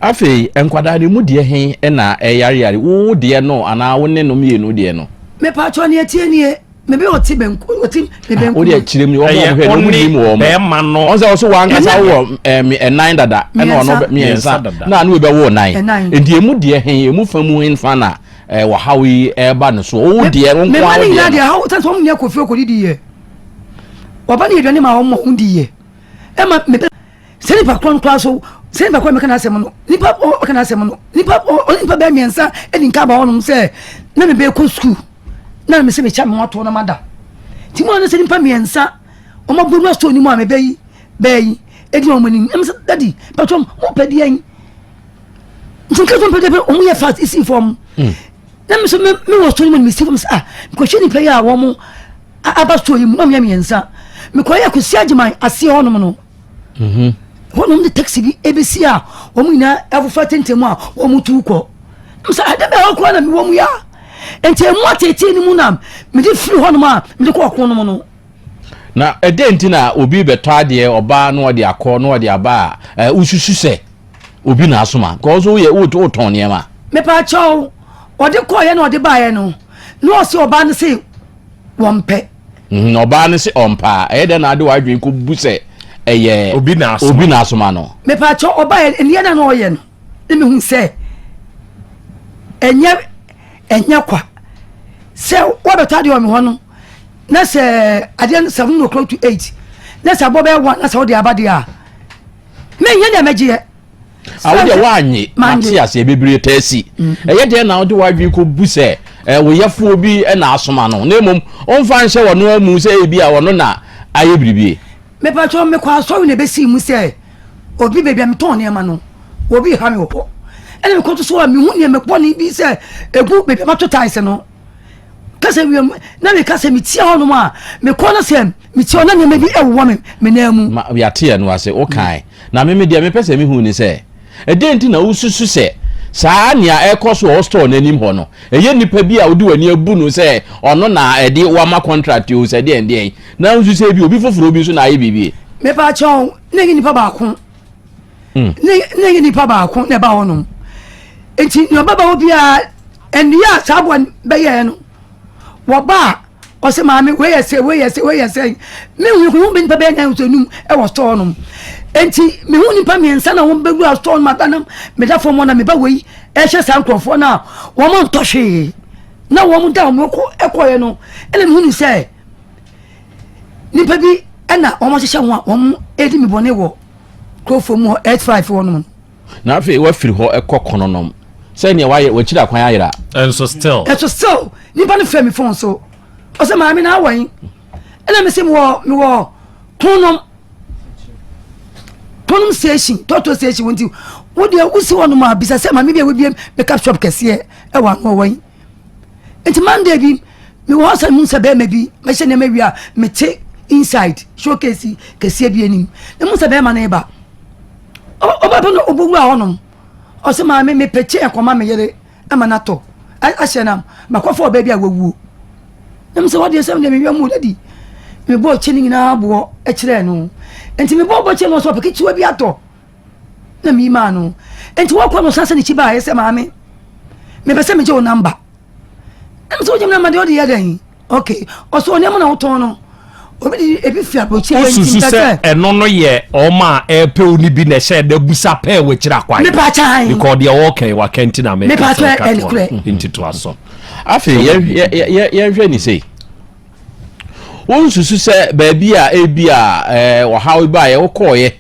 afi enkwada ne mu de he na yare wo de no ana wo ne no mienu de no me patro ne tie nie me be oti benku oti me benku wo de kirem ni wo hwe no mu ni mu be ma no on se so wan kasa wo 9 dada e no no miensa na no be wo 9 enti emu de he emu famu hinfa na wo hawi e ba no so wo de wo me kwa mani na de hawo ta so mu ne kofi okodi ye oba ne edwane ma wo mo hundi ye e ma me seni pa kron klaso seni pa kwa me kana asem no nipa o kana asem no nipa be miensa e din ka ba wonum se na me be ko school na me se me cha me wato na mada ti mo na se nipa miensa o ma buru sto ni mo ame beyi e di o mo ni em se daddy patron mo pedi en ntin ka so pedi o mo ye fast is inform na me so me wo sto ni mo mi si form ah ko she ni play a wo mo aba sto yi mo na me miensa me ko ya ko si agiman ase honum no honum de taxi bi ebesi a wo mu ina afufa tentem a wo mu tu ko msa adabe ho ko na me wo mu ya enti emu atete ni mu na me de firi honum a me de ko honum no na edenti na obi beto ade oba no ode akọ no ode aba ususu se obi na asoma cause wo ye wo ton ne ma me pa chaw ode ko ye na ode ba ye no no se oba ne se wompe oba ne se ompa de na ade wadwen ko buse eye obi na asoma no me pa chaw oba ye ne na no ye no me hu se enya kwa se wo beto ade o me ho no na se adian 7 o'clock to 8 na se abobe 1 na se odi abade a me nya na meje awo de wanyi mati ase bebire tasi eye de na odi wadwi ko buse wo yefo obi na asoma no na emom onfa nche wono amu se ebi a wono na aye biribi me pa cho me kwa so ne besi mu se obi bebia me ton ne ma no obi ha me wo ene me ko to so me hu ne me kpo ni bi se egu bebia ma to tais no kase wi na me kase mi tia hono ma me ko na se mi tia na me bi ewo me na mu ya tia no ase o kai na me dia me pese me hu ni se edenti na ususu se saa nia ekoso o store na nim ho no eye nipa bi a odi wani abu no se ono na edi wa ma contract o se de ende na ususu se bi obi foforo bi so na aye bibi me pa chon ne nipa ba ko ne nipa ba ko ne ba hono enti no baba obi a endi ya sabo be ye no wo ba o se ma me we yese me hu be nipa be na utonum e wo store no enti me hu nipa me nsa na wo be gu store no matanam me da fo mo na me ba we e hye san krofo na wo mo ntɔhwe na wo mu da mo ko ekoye no ele me hunu say nipa bi na o mo hye ho a wo edi me bone wo krofo mu 85 wo no na afi wa firi ho ekokononom say ne wa chira kwan ayira and so still nipa no frame phone so o say ma me na awan ele me say me wo tonom station toto station wonti wo de usi wono ma bisa say ma me bia we bia make up shop kese e wa no wan enti Monday bi me wo say mun say be ma bi me hye ne ma wi a me te inside showcase kese bi anim ne mun say be ma na ba o ba no obugu a honom o say ma me peche ekoma me yere ama na to a hyenam makofo ba bi a wawu nem say what dey say me wi amu dadi me bo chini nyina abo e kire no enti me bo chini no so peke chiwa bi ato na mi ma no enti wo kwa no sase ni chiba e say ma me pese me je o number em so je na ma de o de yadan okay o so oni am na wo ton no obi ebi fi apochi enti se eno no ye o ma e pe oni bi na she da busa pe we kira kwa me pa chan because they are okay wa kenti na me pa chan into to aso afi ye hwe ni sei won susu se baabi a ebi a wo hawo ba ye wo koye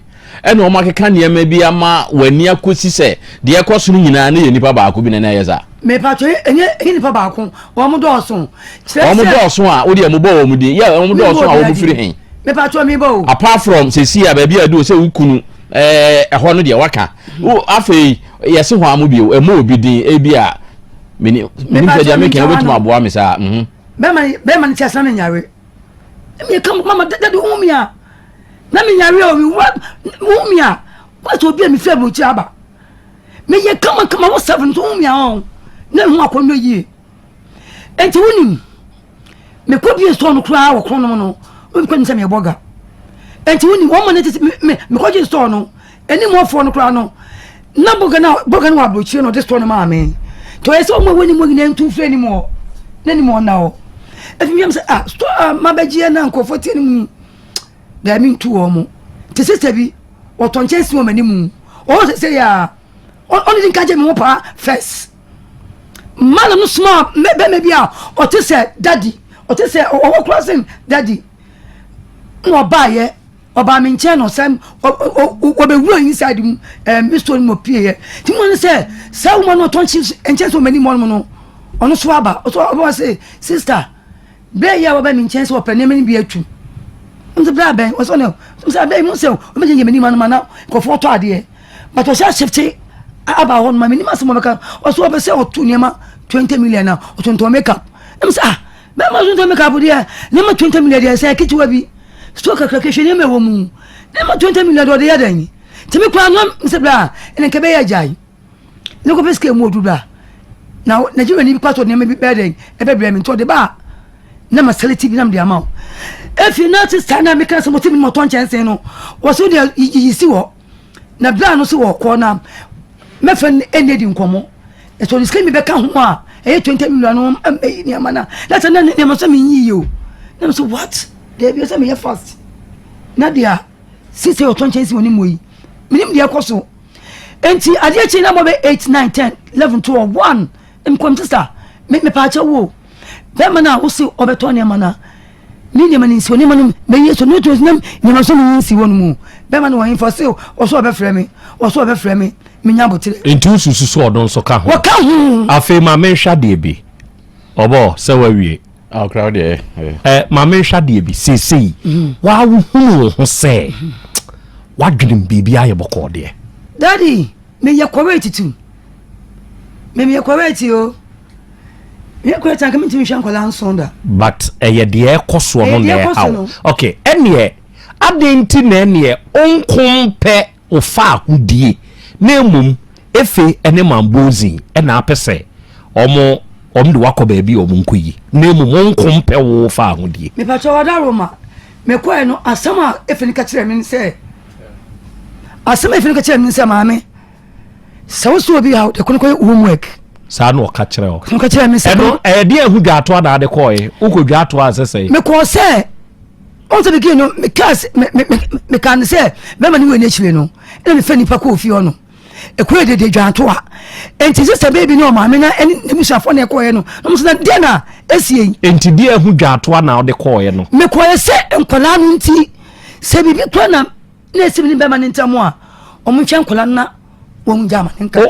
ena o makeka ne ma bi ama wani akosi se de ekoso nyina na ye nipa baako bi na ye za me patwe enye nipa baako wo mo do so a wo de mo bo wo mu di ya wo mo do so a wo bu firi hen me patwe mi bo apart from se si a baabi a do se ukunu ho no de waka wo afei ye se ho amu bi e mo obi din ebi a me pe dia me ken obetum aboa me sa be man ni chasa me nyawe me kam mama dadu umia na me nyawe o umia what obi me fe mo chi aba me ye kama wo 7 to umia on na ho akono yi enti wonim me ko bi so no kura wo krono no o ko nse me boga enti wonim wo man me ko ji store no eni mo fo no kura no na boga no abrochi no this store no ma me to ese o mo woni mo gina ntu fre ni mo na ni mo na o efi mi am say store ma bagie na nkofo tie ni mu da mi ntu o mo te sister bi o ton chesi o mani mu o say ya on din ka je me pa first man no small me bia o te say daddy o te say o crossing daddy no ba ye oba me nche no sam o be wura inside mu Mr. mo pie ti mo say say wo no ton chesi enche so mani mo no ono so aba o so say sister be ya wo ba me nche so opene me bi atu nse bra ben o so no nse be mo say o me je mani man na ko foto ade but o sha shifty aba hon ma minima se mo beka o so be say o tu niema 20 million na o to makeup em say be ma so to makeup dia ne ma 20 million dia say kitu bi sto ka krakeshe ne me wo mu ne ma 20 million do dia dan ti me kwa no nse bra ene ke be ya jai ne ko beske mu odu bra na Nigeria ni bi kwato ne me bi be dan e be bra mi to de ba na ma select bi nam de ama if you not stand na me kan se mo ti mi mo ton chense no wo so de yisi wo na bra no so wo ko na me fa enedi nkomo e so diske mi be ka ho a e 20 million no ni amana that's na ne mo so mi yi yo na so what they be so me fast na dia sisi o ton chense woni moyi minim dia koso enti ade chi na mo be 8 9 10 11 12 1 em sister me pa cha wo be mana wo si obeto ne mana ni ne mani so ne manu me yeso no to nem ne ma so ni si wonu mu be mana wo info se o so be frɛ me me nya botire into susu so odon so ka ho wo ka ho afi ma me hwa de bi obo se wa wie crowd ma me hwa de bi sesei wa wo hunu ho se wa dwem bibi aye boko de daddy me ye correct tu me correct yo me correct an kam ntimi hwa nkola nsonda but ye de ekoso no na how okay ene adenti na ene onkompe ofa akudie na emum efe ene mambozi ena apese omo de wakọ baabi omo nkoyi na emum onkompe wo fa akudie me pa cho wada roma me ko no asama efe ni ka kire me se asama efe ni ka kire me se maame so so bi ha de kono homework sa no ka kire o kono ka kire me se eno de ehu dwato na de koye uko dwato asese me ko se on se begin no me class me kan se be ma ni we na chire no e me fa ni pa ko ofi ono ekwe de dwanto a enti sister baby no ma me na eni musafo na ekoye no no so na de na esie enti de ahu dwanto na ode koye no me koye se nkola no nti se bibi to na esi bi be ma ntamo a omunhwe nkola na won jama nka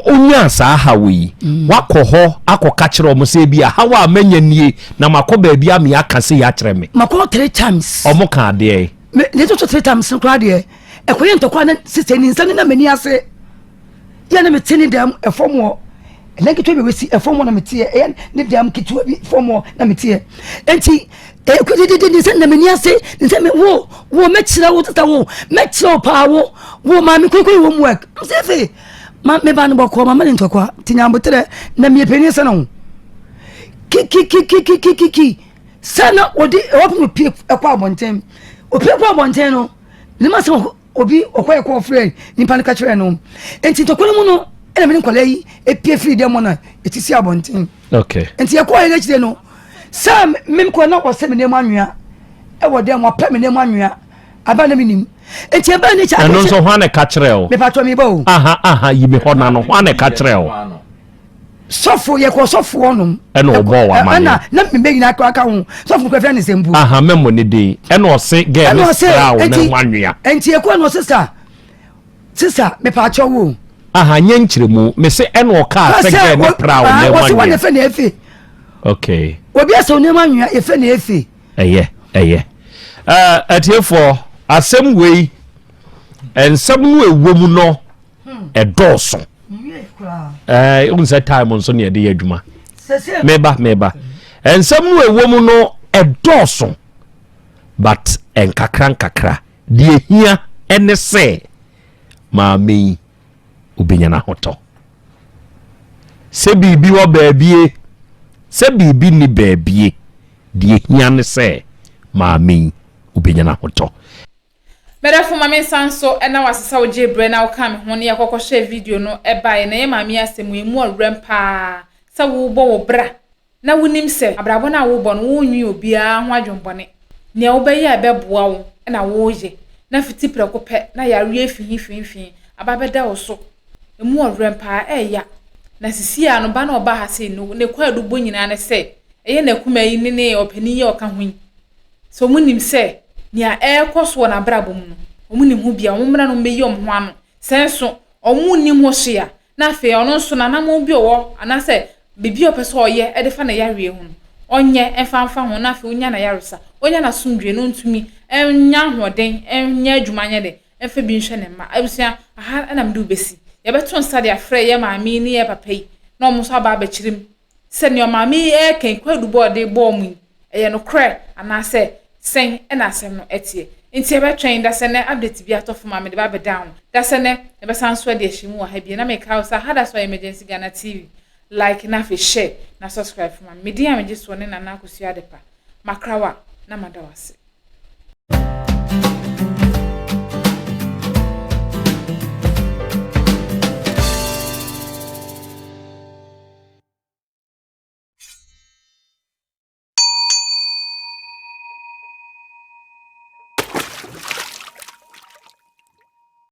onya sa hawi wakọ akọka kire omo se bi a hawa amanya nie na makoba bia me akase ya kire me makọ 3 times omo ka de me ne to 3 times nkwa de ekoye ntokwa na sister ni nsane na mani ase ya na metini dam efomo elenke to be wesi efomo na metie ne dam kitu bi fomo na metie enti ekudi de nsane na mani ase nsane wo mechira wo tata wo mechira pa wo ma me kwekwe wo work msefe ma me ba no boko ma mane ntokwa tinyambotere na me peni sana wo ki sana odi open pie ekwa abonten opie kwa abonten no ni ma so obi okoye ko frɛ nipa no ka kyerɛ no enti tokolo mu no ena me nkola yi epie free dem no etisi abonten okay enti yakoye na kyerɛ no sam mem ko na ko se me ne manwea e wo dem wa pɛ me ne manwea aba na minim enti aba ne kya no so hwane ka kyerɛ o me patwa mi ba o aha yi me hɔ na no hwane ka kyerɛ o sofo ye ko sofo onum ena obo wa ma na me be nyina aka ho sofo ko fɛ ne sembu aha memo ne de ena ose ge me sra wo na manwea enti ye ko no sister me patwa wo aha nye nkyeremu me se ena oka se ge me pra wo na manwea wo se wona fɛ na efe okay obi aso ne manwea ye fɛ na efe eye atiefo asem wei ensem no ewom no edoso unsa time on so ne de adwuma meba ensem no ewom no edoso but enkakra de hia ene se maami obenya na hoto se bibi wo baabie se bibi ni baabie de hia ne se maami obenya na hoto Mera fuma me sanso ena wasesa oje bre na oka me ho ne yakokọ share video no eba na ye maami asemu emu awrempa sa wo bo wo bra na wonim se abrabo na wo bo no wo nwi obia ho adwonbone ne wo be ya beboa wo na wo ye na fiti preko pe na ya rie fihi ababeda wo so emu awrempa eya na sisi a no ba na oba ha se no ne kwa adugbo nyina ne se eye na kuma yi ne opani ye oka ho so munim se nia ekoso na brabo mu no omunim hu bia omumra no meyi omho ano senso omunim ho hia na fe ono so na namo bi owo anase bibi opeso oye e de fa na yareɛ hu onye emfanfa ho na fe onya na yaresa onya na sumdwe no ntumi enya hoden enya adwumanya de emfa bi nhwe ne ma abusia aha na mdu besi ye beto nsade afre ye maami ne ye papa yi na omo so aba abachirim se ne maami e kan kwadu bode bo mu eye no kre anase sen ena asem no etie nti ebe twen da sene update bi atofo ma me de ba be down da sene ebe sanso de ahyimu wa ha bi na me ka usa hada so emergency Ghana TV like na fe share na subscribe for ma media me jiso ne na akosu adepa makrawa na madawase